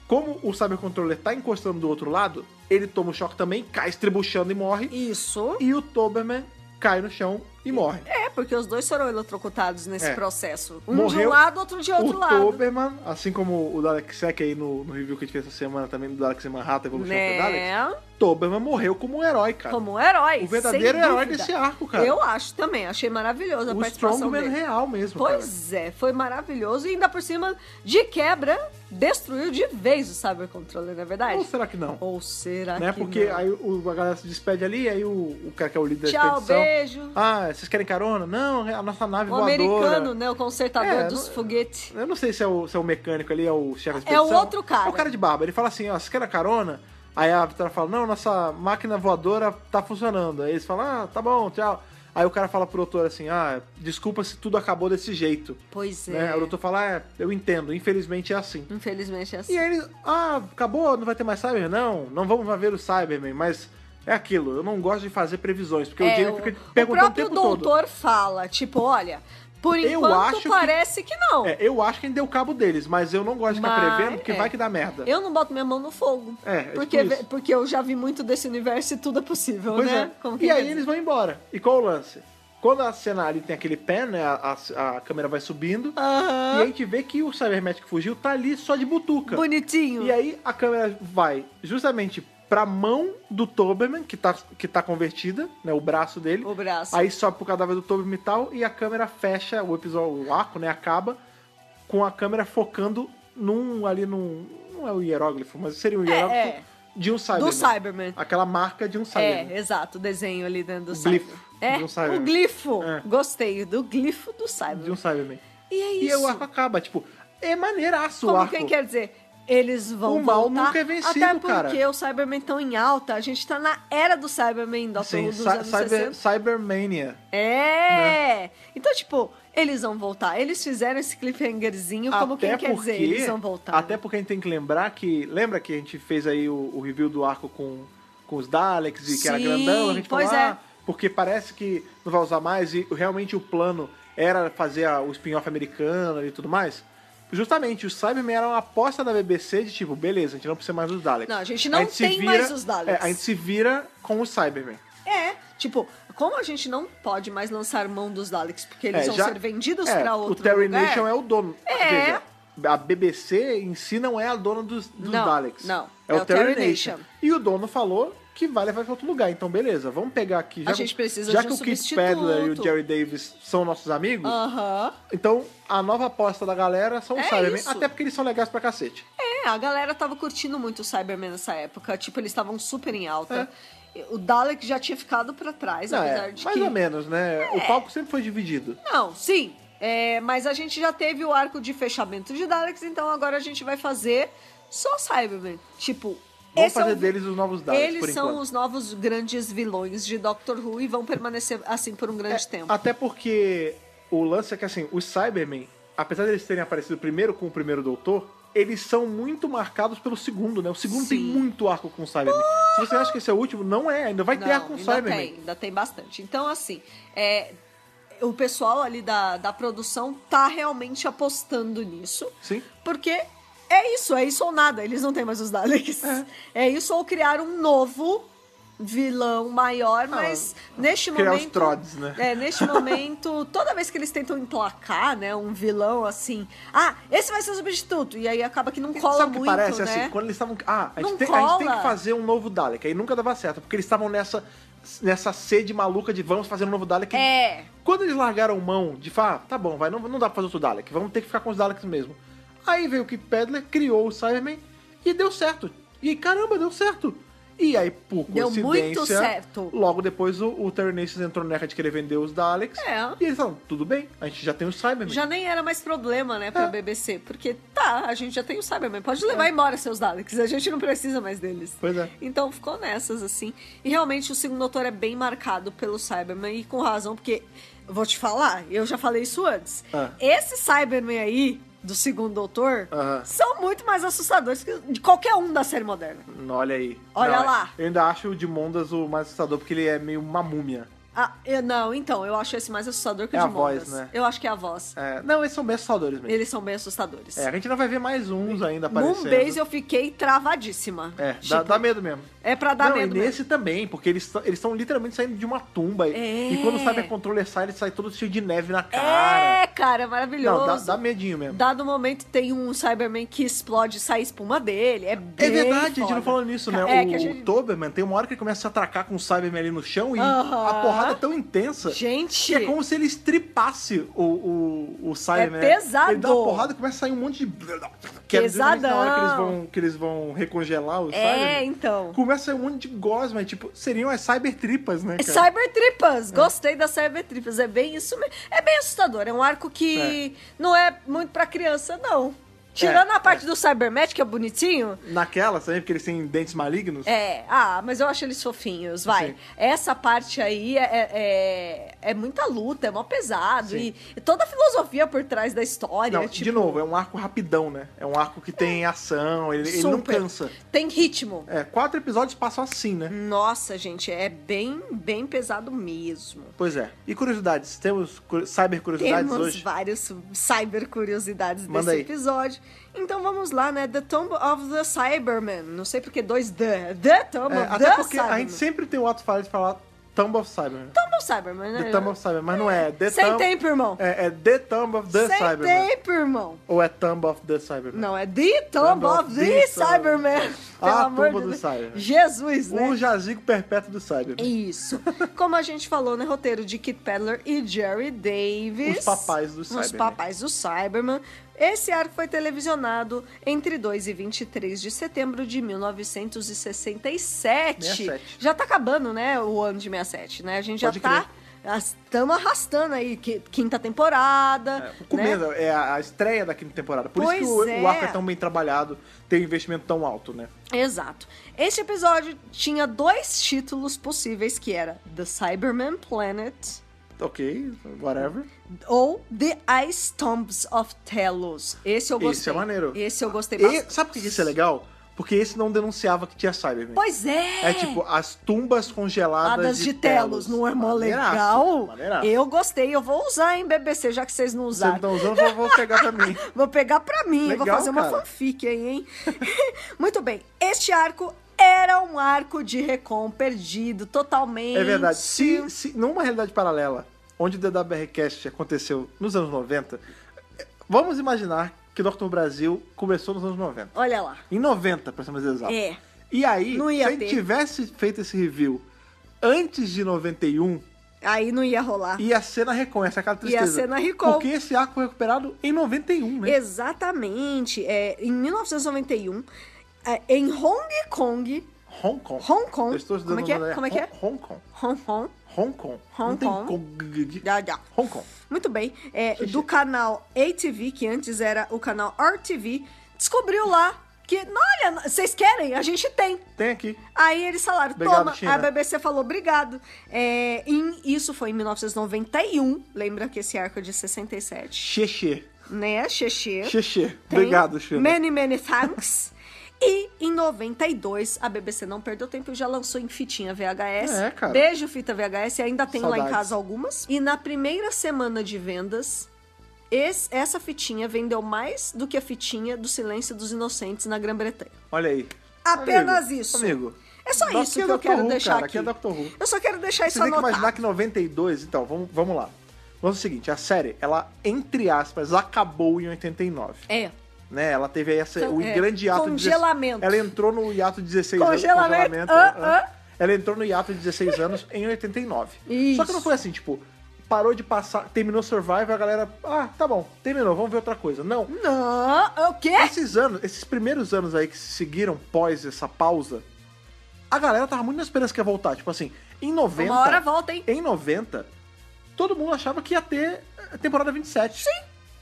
Como o Cyber Controller tá encostando do outro lado, ele toma o choque também, cai estribuchando e morre. Isso. E o Toberman cai no chão e morre. Porque os dois foram eletrocutados nesse processo. Um de Morreu um lado, outro de outro o lado. Toberman, assim como o Dalek Sec aí no review que a gente fez essa semana também, do Dalek Manhattan, Evolução do Daleks, Né? Toberman morreu como um herói, cara. Como um herói, O verdadeiro sem herói dúvida. desse arco, cara. Eu acho também, achei maravilhoso a O participação Strongman dele. real mesmo, Pois é, foi maravilhoso. E ainda por cima, de quebra, destruiu de vez o Cybercontroller, não é verdade? cara. Ou será que não? Ou será Né? que Porque não? aí a galera se despede ali, aí o cara que é o líder da Tchau, expedição... beijo. Ah, vocês querem carona? Não, a nossa nave O voadora... americano, né? O consertador É, dos não- foguetes. Eu não sei se é o mecânico ali, é o chefe da É o expedição. outro cara. É o cara de barba. Ele fala assim, ó, vocês querem carona? Aí a Vitória fala, não, nossa máquina voadora tá funcionando. Aí eles falam, ah, tá bom, tchau. Aí o cara fala pro doutor assim, ah, desculpa se tudo acabou desse jeito. Pois é. Né? Aí o doutor fala, eu entendo, infelizmente é assim. Infelizmente é assim. E aí ele, acabou, não vai ter mais Cyberman? Não vamos ver o Cyberman, mas é aquilo, eu não gosto de fazer previsões, porque o Jamie fica o perguntando o próprio tempo todo. doutor fala, tipo, olha, por Eu enquanto acho que- parece que não. Eu acho que a gente deu cabo deles, mas eu não gosto de ficar Mas, prevendo, porque vai que dá merda. Eu não boto minha mão no fogo. Tipo isso. Porque eu já vi muito desse universo e tudo é possível, Pois né? é. Como que E aí quer eles dizer? vão embora. E qual o lance? Quando a cena ali tem aquele pé, né? A câmera vai subindo. Aham. E a gente vê que o Cyberman que fugiu tá ali só de butuca. Bonitinho. E aí a câmera vai justamente pra mão do Toberman, que tá convertida, né? O braço dele. O braço. Aí sobe pro cadáver do Toberman e tal. E a câmera fecha o episódio, o arco, né? Acaba com a câmera focando num. Não é o hieróglifo, mas seria um hieróglifo de um Cyberman. Do Cyberman. Aquela marca de um Cyberman. Exato, o desenho ali dentro do O Cyberman. glifo de um Cyberman. O glifo. É. Gostei do glifo do Cyberman. De um Cyberman. E é isso. E aí o arco acaba, tipo, é maneiraço o Como arco. quem quer dizer? Eles vão O mal voltar, nunca é vencido, até porque cara. o Cyberman tão em alta, a gente tá na era do Cyberman, Dr. Who Sim, dos anos 60. Cybermania. Então, tipo, eles vão voltar. Eles fizeram esse cliffhangerzinho, como quem quer dizer, eles vão voltar. Até porque a gente tem que lembrar que... Lembra que a gente fez aí o review do arco com os Daleks e que era Sim, grandão? A gente falou, pois é. porque parece que não vai usar mais e realmente o plano era fazer o spin-off americano e tudo mais. Justamente, os Cybermen eram uma aposta da BBC de tipo, beleza, a gente não precisa mais dos Daleks. Não, a gente não tem mais os Daleks. A gente se vira com os Cybermen. Tipo, como a gente não pode mais lançar mão dos Daleks, porque eles vão já- ser vendidos pra outro O Terry lugar. Nation é o dono. É. Veja, a BBC em si não é a dona dos Não, Daleks. não. É o Terry Nation. E o dono falou que vai levar pra outro lugar. Então, beleza, vamos pegar aqui. A gente precisa já de que um o Keith substituto. Pedler e o Jerry Davis são nossos amigos, Aham. então a nova aposta da galera são os É Cybermen. isso. Até porque eles são legais pra cacete. A galera tava curtindo muito o Cyberman nessa época. Tipo, eles estavam super em alta. O Dalek já tinha ficado pra trás, Não, apesar de mais que... ou menos, né? O palco sempre foi dividido. Não, sim. Mas a gente já teve o arco de fechamento de Daleks, então agora a gente vai fazer só Cyberman. Tipo, Vamos esse é fazer o- deles os novos Daleks, por Eles são enquanto. os novos grandes vilões de Doctor Who e vão permanecer assim por um grande tempo. Até porque o lance é que, assim, os Cybermen, apesar de eles terem aparecido primeiro com o primeiro Doutor, eles são muito marcados pelo segundo, né? O segundo tem Sim. muito arco com o Cybermen. Se você acha que esse é o último, não é. Ainda vai ter arco com o Cybermen. ainda tem bastante. Então, assim, o pessoal ali da produção tá realmente apostando nisso. Sim. Porque é isso ou nada. Eles não têm mais os Daleks. É isso ou criar um novo vilão maior, mas neste criar momento... os Trods, né? Neste momento, toda vez que eles tentam emplacar, né, um vilão assim... Ah, esse vai ser o substituto. E aí acaba que não cola Sabe o que muito, parece? né? Assim, quando eles estavam... a Não gente tem que cola. fazer um novo Dalek. Aí nunca dava certo, porque eles estavam nessa sede maluca de vamos fazer um novo Dalek. Quando eles largaram mão de falar, tá bom, vai, não dá pra fazer outro Dalek, vamos ter que ficar com os Daleks mesmo. Aí veio o Keith Pedler, criou o Cyberman e deu certo. E caramba, deu certo. E aí, por Deu coincidência, muito certo. logo depois o Terry Nation entrou nessa de querer vender os Daleks. E eles falaram, tudo bem, a gente já tem os Cybermen. Já nem era mais problema, né, pra BBC. Porque, a gente já tem o Cyberman. Pode levar embora seus Daleks. A gente não precisa mais deles. Pois é. Então ficou nessas, assim. E realmente o segundo doutor é bem marcado pelo Cyberman. E com razão, porque, eu vou te falar, eu já falei isso antes. Esse Cyberman aí, do segundo doutor, são muito mais assustadores que de qualquer um da série moderna. Olha aí. Olha Não, lá. Eu ainda acho o de Mondas o mais assustador, porque ele é meio uma múmia. Não, então, eu acho esse mais assustador que o É de a voz, Mondas. né? Eu acho que é a voz. Não, eles são bem assustadores mesmo. Eles são bem assustadores. A gente não vai ver mais uns ainda aparecendo. Moonbase eu fiquei travadíssima. Dá medo mesmo. É pra dar Não, medo e nesse mesmo. também, porque eles estão literalmente saindo de uma tumba. E quando o Cybercontroller sai, ele sai todo cheio de neve na cara. Cara, é maravilhoso. Não, dá medinho mesmo. Dado momento, tem um Cyberman que explode e sai espuma dele. É bem É verdade, a gente foda. não falou nisso, né? Que a O gente... Toberman tem uma hora que ele começa a se atracar com o Cyberman ali no chão e Aham. a porrada é tão intensa Gente! que é como se ele estripasse o Cyberman. pesado. Ele dá uma porrada e começa a sair um monte de... Que é justamente na hora que eles vão recongelar o Cyberman. Então. Começa a sair um monte de gosma, tipo, seriam as Cybertripas, né, cara? Cybertripas! Gostei das Cybertripas. É bem isso mesmo. É bem assustador. É um arco que não é muito pra criança, não. Tirando a parte do Cybermatch, que é bonitinho. Naquela, sabe? Porque eles têm dentes malignos. Mas eu acho eles fofinhos, vai. Sim. Essa parte aí é muita luta, é mó pesado. E toda a filosofia por trás da história. Não, de novo, é um arco rapidão, né? É um arco que tem ação, ele não cansa. Tem ritmo. 4 episódios passam assim, né? Nossa, gente, é bem, bem pesado mesmo. Pois é. E curiosidades? Temos cyber curiosidades Temos hoje? várias cyber curiosidades Manda desse aí. episódio. Então vamos lá, né? The Tomb of the Cyberman. Não sei porque The Tomb of Até the porque Cyberman. a gente sempre tem o ato falho de falar Tomb of Cyberman. Tomb of Cyberman, né? The Tomb of Cyberman, mas não é. Sem tempo, irmão. É The Tomb of the Sem Cyberman. tempo, irmão. Ou é Tomb of the Cyberman? Não, é The Tomb of the Cyberman. Pelo A amor tumba de do Deus. Cyberman. Jesus, né? O jazigo perpétuo do Cyberman. Isso. Como a gente falou, né? Roteiro de Kit Pedler e Jerry Davis. Os papais do Os Cyberman. papais do Cyberman. Esse arco foi televisionado entre 2 e 23 de setembro de 1967. 67. Já tá acabando, né? O ano de 67, né? A gente já Pode tá... Estamos arrastando aí, quinta temporada. O começo, né? é a estreia da quinta temporada. Por Pois isso que é. o arco é tão bem trabalhado, tem um investimento tão alto, né? Exato. Este episódio tinha 2 títulos possíveis, que era The Cyberman Planet Ok, whatever. ou The Ice Tombs of Telos. Esse eu gostei. Esse é maneiro. Esse eu gostei bastante. Sabe por que isso é legal? Porque esse não denunciava que tinha Cyberman. Pois é! É tipo, as tumbas congeladas de Telos, não é mó Maneiraço, legal? maneiraço. Eu gostei, eu vou usar, hein, BBC, já que vocês não Vocês usaram. não estão usando, eu vou pegar pra mim. Vou pegar pra mim, Legal, vou fazer uma cara. fanfic aí, hein? Muito bem, este arco era um arco de Recon perdido, totalmente. É verdade. Se numa realidade paralela, onde o DWRcast aconteceu nos anos 90, vamos imaginar que o Dr. Brasil começou nos anos 90. Olha lá. Em 90, pra ser mais exato. É. E aí, Não se ia a gente ter. tivesse feito esse review antes de 91, Aí não ia rolar. ia ser na Recon, essa é aquela Ia tristeza. ser na Recon. Porque esse arco foi recuperado em 91, né? Exatamente. Em 1991, em Hong Kong... Hong Kong. Hong Kong. Eu estou estudando Como é que é? o nome, Como é que é? Hong Kong. Hong Kong. Hong Kong. Hong Não tem Kong. Kong. Já. Hong Kong. Muito bem. Do canal ATV, que antes era o canal RTV, descobriu lá que, olha, vocês querem? A gente tem. Tem aqui. Aí eles falaram, Obrigado, toma. China. A BBC falou, obrigado. Isso foi em 1991. Lembra que esse arco é de 67. Xexê. Né, Xexê? Xexê. Tem Obrigado, China. Many, many thanks. E em 92, a BBC não perdeu tempo e já lançou em fitinha VHS. É, cara. Beijo, fita VHS. Ainda tenho lá em Saudades. casa algumas. E na primeira semana de vendas, essa fitinha vendeu mais do que a fitinha do Silêncio dos Inocentes na Grã-Bretanha. Olha aí. Apenas Amigo, isso. Amigo. É só Aqui isso que é eu Dr. quero Who, deixar cara, aqui. Aqui é Dr. Who. Eu só quero deixar isso Você tem que anotado. imaginar que em 92, então, vamos lá. Vamos ao seguinte, a série, ela, entre aspas, acabou em 89. Né? Ela teve aí o grande hiato de congelamento. Ela entrou no hiato de 16 Congelamento. anos. Ela entrou no hiato de 16 anos em 89. Isso. Só que não foi assim, tipo, parou de passar, terminou Survivor, a galera, tá bom, terminou, vamos ver outra coisa. Não. Não, o quê? Esses primeiros anos aí que se seguiram pós essa pausa, a galera tava muito na esperança que ia voltar. Tipo assim, em 90... Uma hora volta, hein? Em 90, todo mundo achava que ia ter a temporada 27. Sim.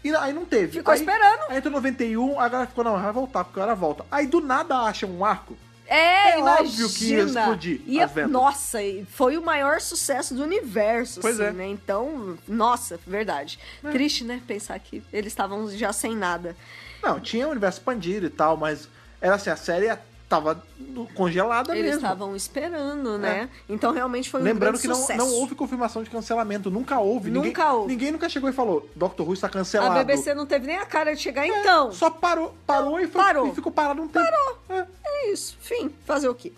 E aí não teve. Ficou esperando. Aí entrou 91, a galera ficou, não, vai voltar, porque agora volta. Aí do nada acham um arco. Imagina. Óbvio que ia explodir as vendas. Nossa, e foi o maior sucesso do universo, Pois assim, é. né? Então, nossa, verdade. Triste, né? Pensar que eles estavam já sem nada. Não, tinha o universo expandido e tal, mas era assim, a série tava congelada Eles mesmo. estavam esperando, né? Então realmente foi um Lembrando grande que não, sucesso. não houve confirmação de cancelamento, nunca houve. Nunca houve. Ninguém nunca chegou e falou, Doctor Who está A cancelado. BBC não teve nem a cara de chegar, então. Só parou e, Parou. e ficou parado um tempo. Parou. É isso, fim, fazer o quê?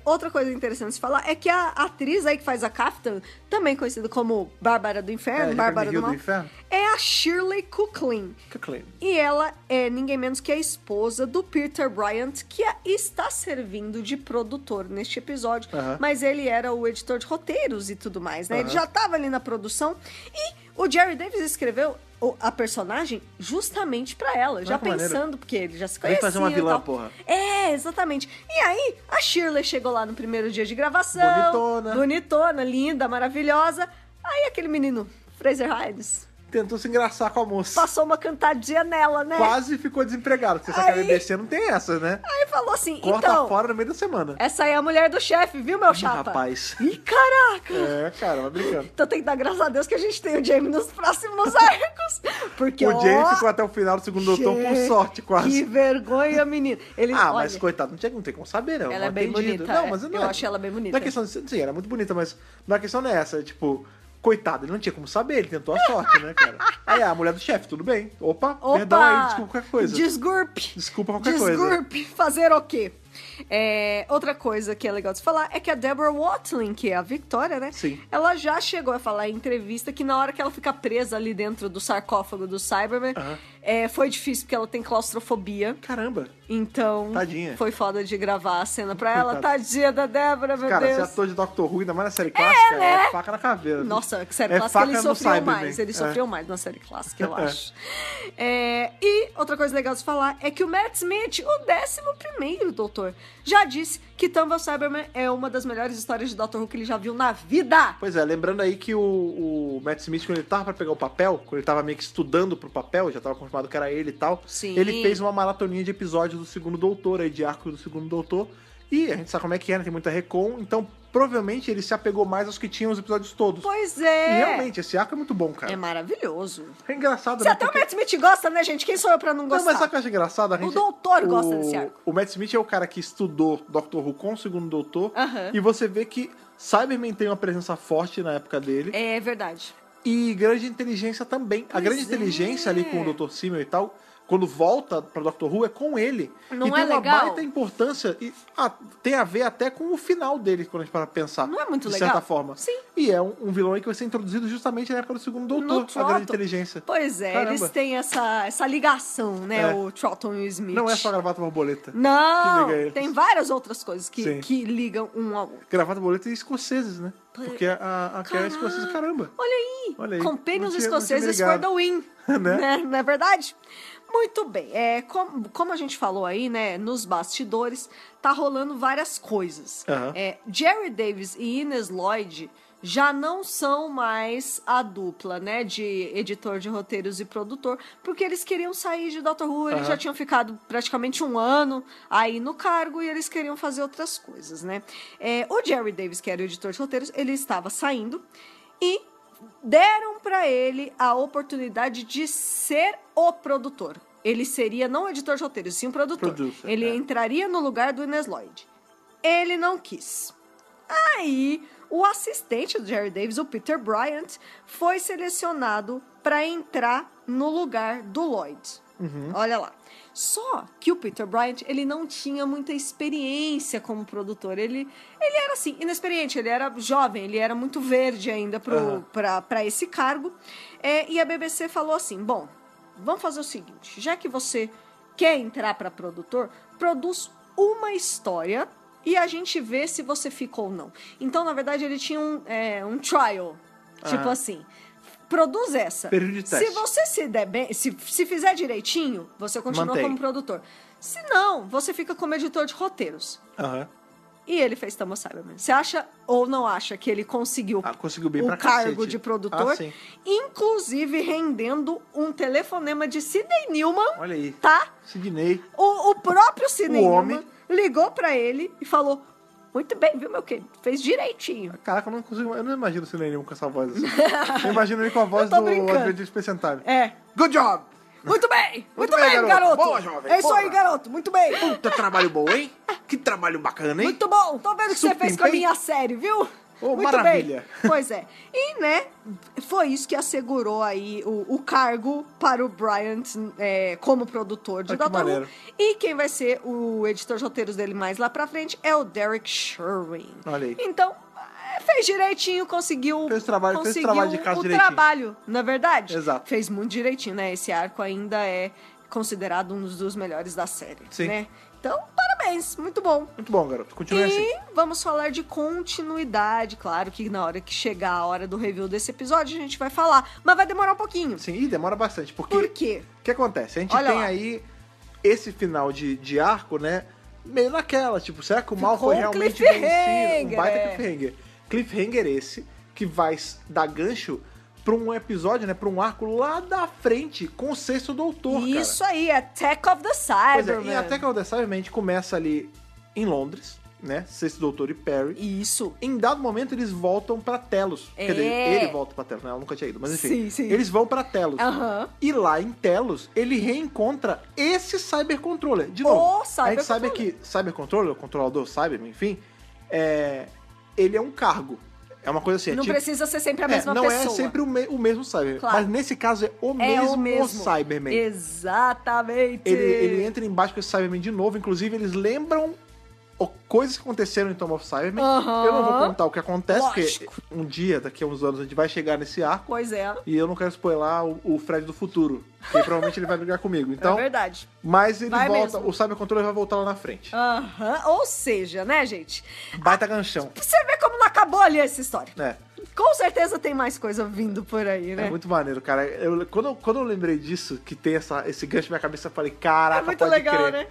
Outra coisa interessante de se falar é que a atriz aí que faz a Captain, também conhecida como Bárbara do Inferno, Bárbara do Mal, Inferno. é a Shirley Cooklin. E ela é ninguém menos que a esposa do Peter Bryant, que está servindo de produtor neste episódio. Mas ele era o editor de roteiros e tudo mais, né? Ele já estava ali na produção. E o Jerry Davis escreveu a personagem justamente pra ela, já pensando, maneiro. porque ele já se Vem conhecia fazer uma e vilã, tal. porra. Exatamente. E aí, a Shirley chegou lá no primeiro dia de gravação. Bonitona, linda, maravilhosa. Aí aquele menino, Fraser Hines, tentou se engraçar com a moça. passou uma cantadinha nela, né? Quase ficou desempregado, porque você sabe que a BBC não tem essa, né? Aí falou assim, Corta então, fora no meio da semana. essa aí é a mulher do chefe, viu, meu chapa? Rapaz. Ih, caraca! Cara, vai brincando. Então tem que dar graças a Deus que a gente tem o Jamie nos próximos arcos. Porque, O Jay ó, ficou até o final do segundo doutor com sorte, quase. Que vergonha, menino. Ele, Ah, olha, mas coitado, não tem como saber, não. Ela é bem Atendido. bonita, Não, é. mas não Eu achei ela bem bonita. Não é questão de, sim, ela é muito bonita, mas não é questão dessa. É tipo, coitado, ele não tinha como saber, ele tentou a sorte, né, cara? Aí a mulher do chefe, tudo bem. Opa, perdão aí, desculpa qualquer coisa. Desculpa qualquer coisa. Fazer o quê? Outra coisa que é legal de se falar é que a Deborah Watling, que é a Victoria, né? Sim. Ela já chegou a falar em entrevista que na hora que ela fica presa ali dentro do sarcófago do Cyberman, foi difícil porque ela tem claustrofobia. Caramba. Então, Tadinha. foi foda de gravar a cena pra ela. Coitada. Tadinha da Deborah, meu Cara, Deus. ser ator de Doctor Who, ainda mais na série clássica, né? é faca na caveira. Nossa, que série É clássica ele faca no sofreu Cyberman. mais. Ele sofreu mais na série clássica, eu acho. E outra coisa legal de se falar é que o Matt Smith, o 11º doutor, já disse que Tumble Cyberman é uma das melhores histórias de Doctor Who que ele já viu na vida. Pois é, lembrando aí que o Matt Smith, quando ele tava pra pegar o papel, quando ele tava meio que estudando pro papel, já tava confirmado que era ele e tal, Sim. ele fez uma maratoninha de episódios do Segundo Doutor, aí de arco do Segundo Doutor, e a gente sabe como é que é, né? Tem muita recon, então provavelmente ele se apegou mais aos que tinham os episódios todos. Pois E é. realmente, esse arco é muito bom, cara. É maravilhoso. É engraçado, Se né? até o Matt Smith gosta, né, gente? Quem sou eu pra não Não, gostar? mas sabe o que eu acho engraçado? O doutor gosta desse arco. O Matt Smith é o cara que estudou Doctor Who com o Segundo Doutor, Aham. e você vê que Cybermen tem uma presença forte na época dele, É verdade. e grande inteligência também. A grande inteligência ali com o Dr. Simmel e tal, quando volta pra Doctor Who, é com ele. Não e é tem uma legal? baita importância, e tem a ver até com o final dele, quando a gente para pensar. Não é muito de legal? certa forma. Sim. E é um vilão aí que vai ser introduzido justamente na época do Segundo Doutor, No a grande Troughton. inteligência. Pois é, Caramba. eles têm essa ligação, né? É. O Troughton e o Smith. Não é só gravata borboleta. Não, Que liga eles. tem várias outras coisas Sim. que ligam um ao outro. Gravata borboleta e escoceses, né? Porque a Carrie é escocesa, caramba. Olha aí, Olha aí. Companions Não tinha me escoceses for ligado. the win, Né? Não é verdade? Muito bem, como a gente falou aí, né, nos bastidores, tá rolando várias coisas. Aham. Jerry Davis e Ines Lloyd já não são mais a dupla, né, de editor de roteiros e produtor, porque eles queriam sair de Doctor Who, eles já tinham ficado praticamente um ano aí no cargo e eles queriam fazer outras coisas, né. O Jerry Davis, que era o editor de roteiros, ele estava saindo e deram pra ele a oportunidade de ser o produtor. Ele seria não o editor de roteiros, sim o produtor. Producer, ele entraria no lugar do Ines Lloyd. Ele não quis. Aí, o assistente do Jerry Davis, o Peter Bryant, foi selecionado para entrar no lugar do Lloyd. Olha lá. Só que o Peter Bryant, ele não tinha muita experiência como produtor. Ele era, assim, inexperiente. Ele era jovem, ele era muito verde ainda para esse cargo. E a BBC falou assim, bom, vamos fazer o seguinte. Já que você quer entrar para produtor, produz uma história e a gente vê se você fica ou não. Então, na verdade, ele tinha um trial. Tipo assim, produz essa. Período de teste. Se você se der bem, se fizer direitinho, você continua Mantém. como produtor. Se não, você fica como editor de roteiros. Aham. E ele fez Tumble Cyberman. Você acha ou não acha que ele conseguiu, Conseguiu bem o pra cargo cacete. de produtor? Sim. Inclusive rendendo um telefonema de Sidney Newman, Olha aí. tá? Sidney. O próprio Sidney O Newman homem. ligou pra ele e falou: muito bem, viu, meu querido? Fez direitinho. Caraca, eu não imagino o Sidney Newman com essa voz assim. Eu imagino ele com a voz Eu tô do brincando. Adventure Space Time. É. Good job! Muito bem, Muito bem, garoto. garoto. Boa, jovem, É isso boa. aí, garoto. Muito bem. Puta trabalho bom, hein? Que trabalho bacana, hein? Muito bom. Tô vendo o que você fez com a Supimpa, hein? minha série, viu? Ô, Muito maravilha. bem. Pois é. E, né, foi isso que assegurou aí o cargo para o Bryant como produtor de Ah, que Doctor Who. maneiro. E quem vai ser o editor de roteiros dele mais lá pra frente é o Derek Sherwin. Olha aí. Então, fez direitinho, conseguiu... Fez o trabalho de casa o direitinho. trabalho, na verdade. Exato. Fez muito direitinho, né? Esse arco ainda é considerado um dos melhores da série, Sim. né? Então, parabéns, muito bom. Muito bom, garoto. Continue assim. E vamos falar de continuidade, claro que na hora que chegar a hora do review desse episódio a gente vai falar, mas vai demorar um pouquinho. Sim, e demora bastante, porque... Por quê? O que acontece? A gente Olha tem lá. aí esse final de arco, né? Meio naquela, tipo, será que o mal Ficou foi um realmente cliffhanger, vencido? Um baita é. cliffhanger. Cliffhanger esse que vai dar gancho pra um episódio, né? Pra um arco lá da frente com o Sexto Doutor, Isso cara. aí, Attack of the Pois é, Cybermen. em Attack of the Cybermen a gente começa ali em Londres, né? Sexto Doutor e Perry. Isso. Em dado momento eles voltam pra Telos. É. Quer dizer, ele volta pra Telos, né? Ela nunca tinha ido, mas enfim. Sim, sim. Eles vão pra Telos. Aham. E lá em Telos, ele reencontra esse Cybercontroller. De novo, O a gente sabe Cybercontroller. que Cybercontroller, o controlador Cyberman, enfim, ele é um cargo. É uma coisa assim. Não tipo, precisa ser sempre a mesma não pessoa. é sempre o mesmo Cyberman. Claro. Mas nesse caso é o É mesmo, o mesmo. Cyberman. Exatamente. Ele entra embaixo com esse Cyberman de novo. Inclusive, eles lembram coisas que aconteceram em Tomb of Cyberman. Aham. Eu não vou contar o que acontece, Lógico. porque um dia, daqui a uns anos, a gente vai chegar nesse arco. Pois é. E eu não quero spoiler o Fred do futuro. Porque provavelmente ele vai brigar comigo. Então, É verdade. mas ele Vai volta, mesmo. o Cybercontroller vai voltar lá na frente. Aham. Ou seja, né, gente? Baita ganchão. Você vê como não acabou ali essa história. É, Com certeza tem mais coisa vindo por aí, né? é muito maneiro, cara. Quando eu lembrei disso, que tem esse gancho na minha cabeça, eu falei, caraca, É muito pode legal, crer. né?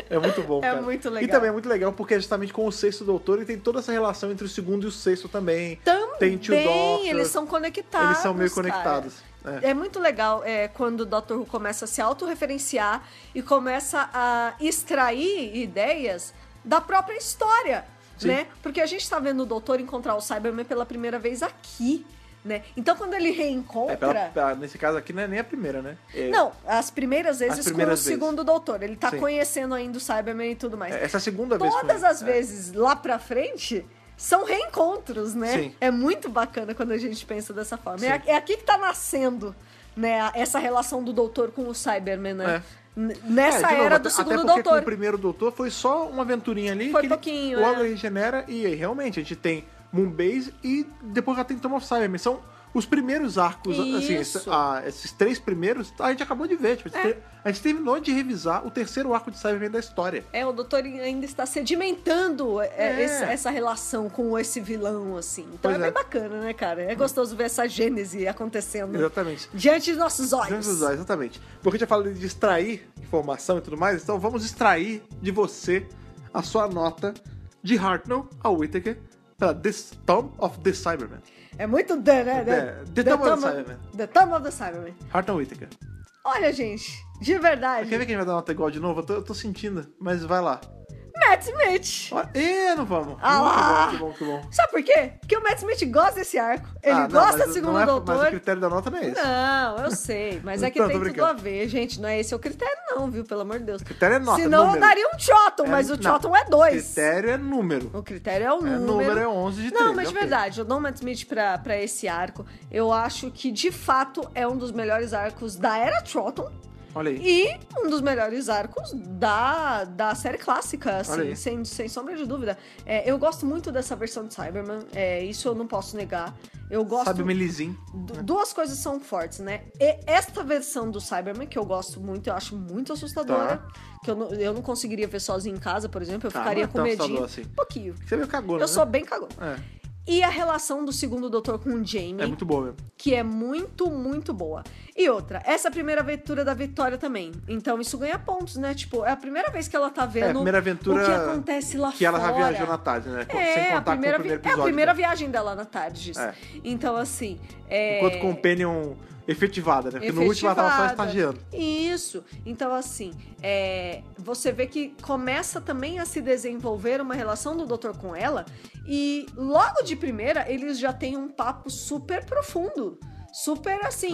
É muito bom, É cara. muito E legal. também é muito legal porque é justamente com o Sexto Doutor e tem toda essa relação entre o segundo e o sexto também. Tem Tio Doctor. Eles são conectados. Eles são meio cara. conectados. É muito legal quando o Doctor Who começa a se autorreferenciar e começa a extrair ideias da própria história, Sim. né? Porque a gente tá vendo o Doutor encontrar o Cyberman pela primeira vez aqui, né? Então quando ele reencontra... Nesse caso aqui não é nem a primeira, né? Não, as primeiras vezes As primeiras com o vezes. segundo Doutor. Ele tá Sim. conhecendo ainda o Cyberman e tudo mais. Essa é a segunda vez. com Todas ele. as vezes lá pra frente são reencontros, né? Sim. É muito bacana quando a gente pensa dessa forma. Sim. É aqui que tá nascendo, né, essa relação do Doutor com o Cyberman, né? Nessa de novo, era do até segundo porque com Doutor. o primeiro Doutor foi só uma aventurinha ali. Foi que pouquinho, ele logo regenera e aí, realmente a gente tem Moonbase e depois já tem Tomb of Cybermen. São os primeiros arcos, assim, Isso. esses três primeiros, a gente acabou de ver. Tipo, a gente terminou de revisar o terceiro arco de Cybermen da história. O Doutor ainda está sedimentando essa relação com esse vilão, assim. Então Pois é bem é. bacana, né, cara? É gostoso ver essa gênese acontecendo Exatamente. diante dos nossos olhos. Exatamente. Porque a gente já falou de extrair informação e tudo mais, então vamos extrair de você a sua nota de Hartnell a Whittaker para The Tomb of the Cybermen. É muito né? The Tomb of the Cybermen. The Tomb of the Cybermen. Hartnell Whittaker. Olha, gente, de verdade. Quer ver que a gente vai dar nota igual de novo? Eu tô sentindo, mas vai lá. Matt Smith. Não vamos. Ah lá. Que bom, que bom. Sabe por quê? Porque o Matt Smith gosta desse arco. Ele Não, gosta mas do segundo não é, Doutor. Mas o critério da nota não é esse. Não, eu sei. Mas é que Não, tem tô tudo brincando. a ver, gente. Não é esse o critério, não, viu? Pelo amor de Deus. O critério é nota, Senão eu número. daria um Choton, mas o Não, Choton é 2. critério é número. O critério é o número. Número é 11 de 3. Não, mas de verdade, eu dou o Matt Smith pra esse arco. Eu acho que, de fato, é um dos melhores arcos da Era Troughton. Olha aí. E um dos melhores arcos da série clássica, Olha assim, aí. sem sombra de dúvida. Eu gosto muito dessa versão de Cyberman, isso eu não posso negar. Eu gosto... Sabe o Melizin. Duas coisas são fortes, né? E esta versão do Cyberman, que eu gosto muito, eu acho muito assustadora. Tá. Que eu não conseguiria ver sozinho em casa, por exemplo. Eu Tá, ficaria não é com tão medinho. assustador assim. Um pouquinho. Você meio cagou, né? Eu sou bem cagona. É. E a relação do segundo doutor com o Jamie, É muito boa mesmo. que é muito, muito boa. E outra, essa é a primeira aventura da Vitória também. Então isso ganha pontos, né? Tipo, é a primeira vez que ela tá vendo a primeira aventura o que acontece lá que ela já fora. viajou na tarde, né? Sem É, contar a primeira, com o primeiro é a episódio. primeira né? viagem dela na tarde. É. Então, assim... Enquanto Companion efetivada, né? Porque no último ela tava só estagiando. Isso. Então, assim, você vê que começa também a se desenvolver uma relação do doutor com ela e logo de primeira eles já têm um papo super profundo. Super, assim,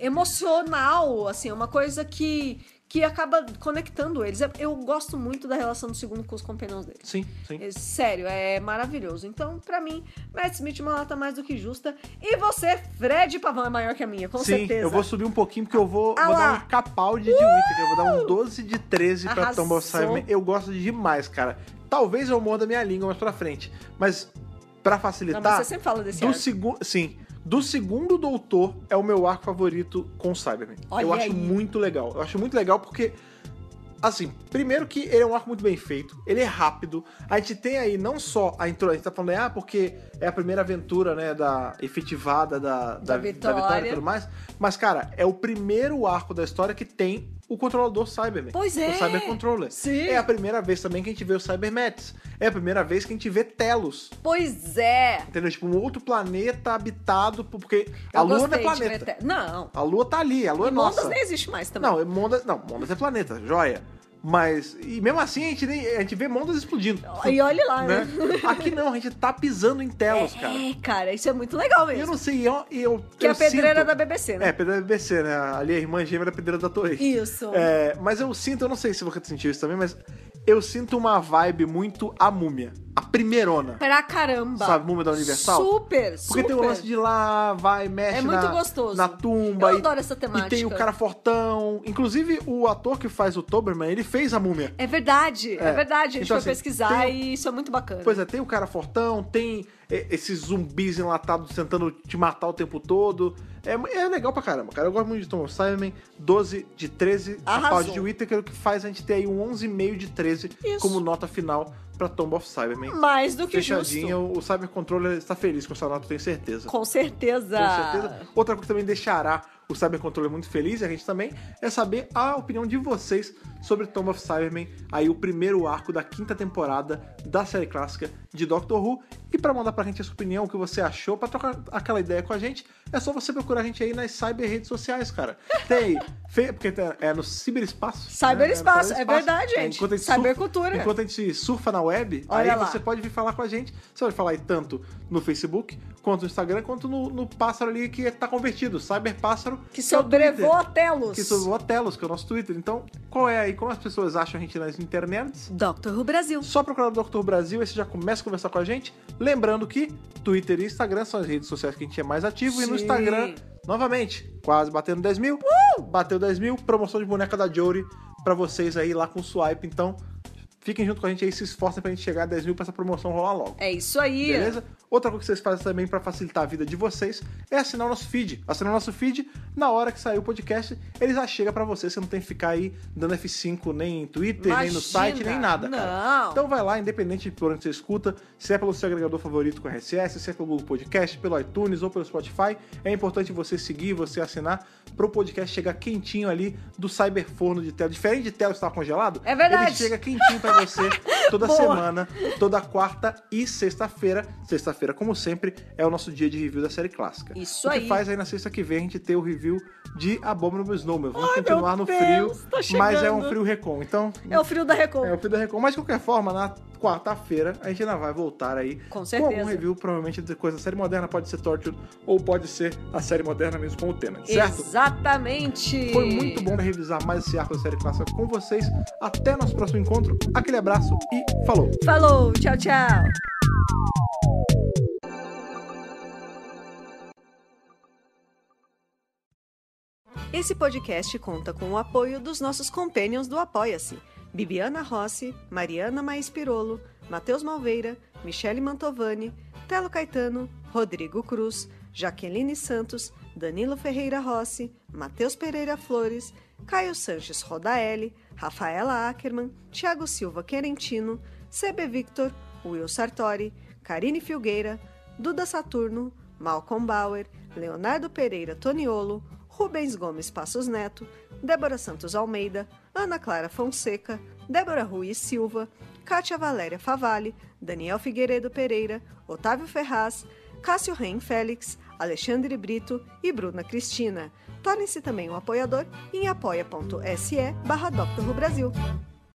emocional, assim, uma coisa que acaba conectando eles. Eu gosto muito da relação do segundo com os companions dele. Sim, sim. Sério, é maravilhoso. Então, pra mim, Matt Smith uma nota mais do que justa. E você, Fred Pavão, é maior que a minha, com Sim, certeza. eu vou subir um pouquinho porque eu vou Ah dar lá. um Capaldi de Whittaker. Eu vou dar um 12 de 13 pra Arrasou. Tomb of Cybermen. Eu gosto demais, cara. Talvez eu morda minha língua mais pra frente. Mas, pra facilitar... Não, mas você sempre fala desse arco. Sim. Do segundo Doutor é o meu arco favorito com o Cybermen. Olha eu acho aí. muito legal. Eu acho muito legal porque... Assim, primeiro que ele é um arco muito bem feito, ele é rápido. A gente tem aí não só a intro, a gente tá falando aí, porque é a primeira aventura, né, da efetivada da Vitória e tudo mais. Mas, cara, é o primeiro arco da história que tem o controlador Cyberman. Pois é. O Cyber Controller. Sim. É a primeira vez também que a gente vê o Cybernetics. É a primeira vez que a gente vê Telos. Pois é. Entendeu? Tipo, um outro planeta habitado, porque Eu a Lua não é gostei de planeta. ver Não. A Lua tá ali, a Lua é E Mondas nossa. nem existe mais também. Não, Mondas é planeta, joia. Mas, e mesmo assim, a gente vê Mondas explodindo. E olha lá, Né? né? Aqui não, a gente tá pisando em Telos, cara. Cara, isso é muito legal mesmo. Eu não sei, eu Que é eu a pedreira sinto... da BBC, né? É, pedreira da BBC, né? Ali a irmã gêmea da pedreira da Torre. Isso. Mas eu sinto, eu não sei se você sentiu isso também, mas eu sinto uma vibe muito a Múmia. A primeirona. Pra caramba. Sabe, Múmia da Universal? Super. Porque tem o lance de ir lá, vai, mexe É muito gostoso. na tumba. Eu adoro essa temática. E tem o cara fortão. Inclusive, o ator que faz o Toberman, ele fez a Múmia. É verdade, é verdade. A gente Então, foi assim, pesquisar tem- e isso é muito bacana. Pois é, tem o cara fortão, tem esses zumbis enlatados tentando te matar o tempo todo. É legal pra caramba, cara. Eu gosto muito de Tomb of Cybermen. 12 de 13. A Arrasou. pauta de Whittaker, o que faz a gente ter aí um 11,5 de 13 Isso. como nota final pra Tomb of Cybermen. Mais do que Fechadinho, justo. o Cyber Controller está feliz com essa nota, tenho certeza. Com certeza. Com certeza. Outra coisa que também deixará o Cyber Controller muito feliz, e a gente também, é saber a opinião de vocês sobre Tomb of Cybermen, aí o primeiro arco da 5ª temporada da série clássica de Doctor Who. E pra mandar pra gente a sua opinião, o que você achou, pra trocar aquela ideia com a gente, é só você procurar a gente aí nas cyber redes sociais, cara. Tem aí, porque é no ciberespaço. Cyberespaço, né? é verdade, gente. Enquanto a gente Cybercultura. Enquanto a gente surfa na web, Olha aí lá. você pode vir falar com a gente. Você pode falar aí tanto no Facebook, quanto no Instagram, quanto no pássaro ali que tá convertido, Cyberpássaro. Que é o sobrevoo Twitter. a Telos. Que sobrevoo a Telos, que é o nosso Twitter. Então, qual é aí? Como as pessoas acham a gente nas internets? Dr. Who Brasil. Só procurar o Dr. Brasil, aí você já começa a conversar com a gente. Lembrando que Twitter e Instagram são as redes sociais que a gente é mais ativo. E no Sim. Instagram, novamente, quase batendo 10 mil. Bateu 10 mil, promoção de boneca da Jory pra vocês aí lá com o swipe. Então, fiquem junto com a gente aí, se esforcem pra gente chegar a 10 mil pra essa promoção rolar logo. É isso aí. Beleza? Outra coisa que vocês fazem também pra facilitar a vida de vocês é assinar o nosso feed. Assinar o nosso feed, na hora que sair o podcast, ele já chega pra você. Você não tem que ficar aí dando F5 nem em Twitter, nem no Imagina. site, nem nada, cara. Não. Então vai lá, independente de por onde você escuta, se é pelo seu agregador favorito com RSS, se é pelo Google Podcast, pelo iTunes ou pelo Spotify, é importante você seguir, você assinar pro podcast chegar quentinho ali do Cyberforno de Telo. Diferente de Telo que estava congelado, É verdade. ele chega quentinho pra você toda Boa. semana, toda quarta e sexta-feira. Sexta-feira, como sempre, é o nosso dia de review da série clássica. Isso o que aí. faz aí na sexta que vem a gente ter o review de Abominable Snowman. Vamos Ai, continuar meu no Deus, frio, tá mas é chegando. um frio recon. Então, É o frio da Recon. é o frio da Recon. Mas de qualquer forma, na quarta-feira a gente ainda vai voltar aí Com com certeza. algum review, provavelmente de coisa da série moderna, pode ser Torture ou pode ser a série moderna mesmo com o Tennant, certo? Exatamente. Foi muito bom revisar mais esse arco da série clássica com vocês. Até nosso próximo encontro. Aquele abraço e falou! Falou, tchau, tchau. Esse podcast conta com o apoio dos nossos companions do Apoia-se: Bibiana Rossi, Mariana Maes Pirolo, Matheus Malveira, Michele Mantovani, Telo Caetano, Rodrigo Cruz, Jaqueline Santos, Danilo Ferreira Rossi, Matheus Pereira Flores, Caio Sanches Rodaelli, Rafaela Ackerman, Thiago Silva Querentino, CB Victor, Will Sartori, Karine Filgueira, Duda Saturno, Malcolm Bauer, Leonardo Pereira Toniolo, Rubens Gomes Passos Neto, Débora Santos Almeida, Ana Clara Fonseca, Débora Rui Silva, Kátia Valéria Favalli, Daniel Figueiredo Pereira, Otávio Ferraz, Cássio Reim Félix, Alexandre Brito e Bruna Cristina. Torne-se também um apoiador em apoia.se/Dr. Who Brasil.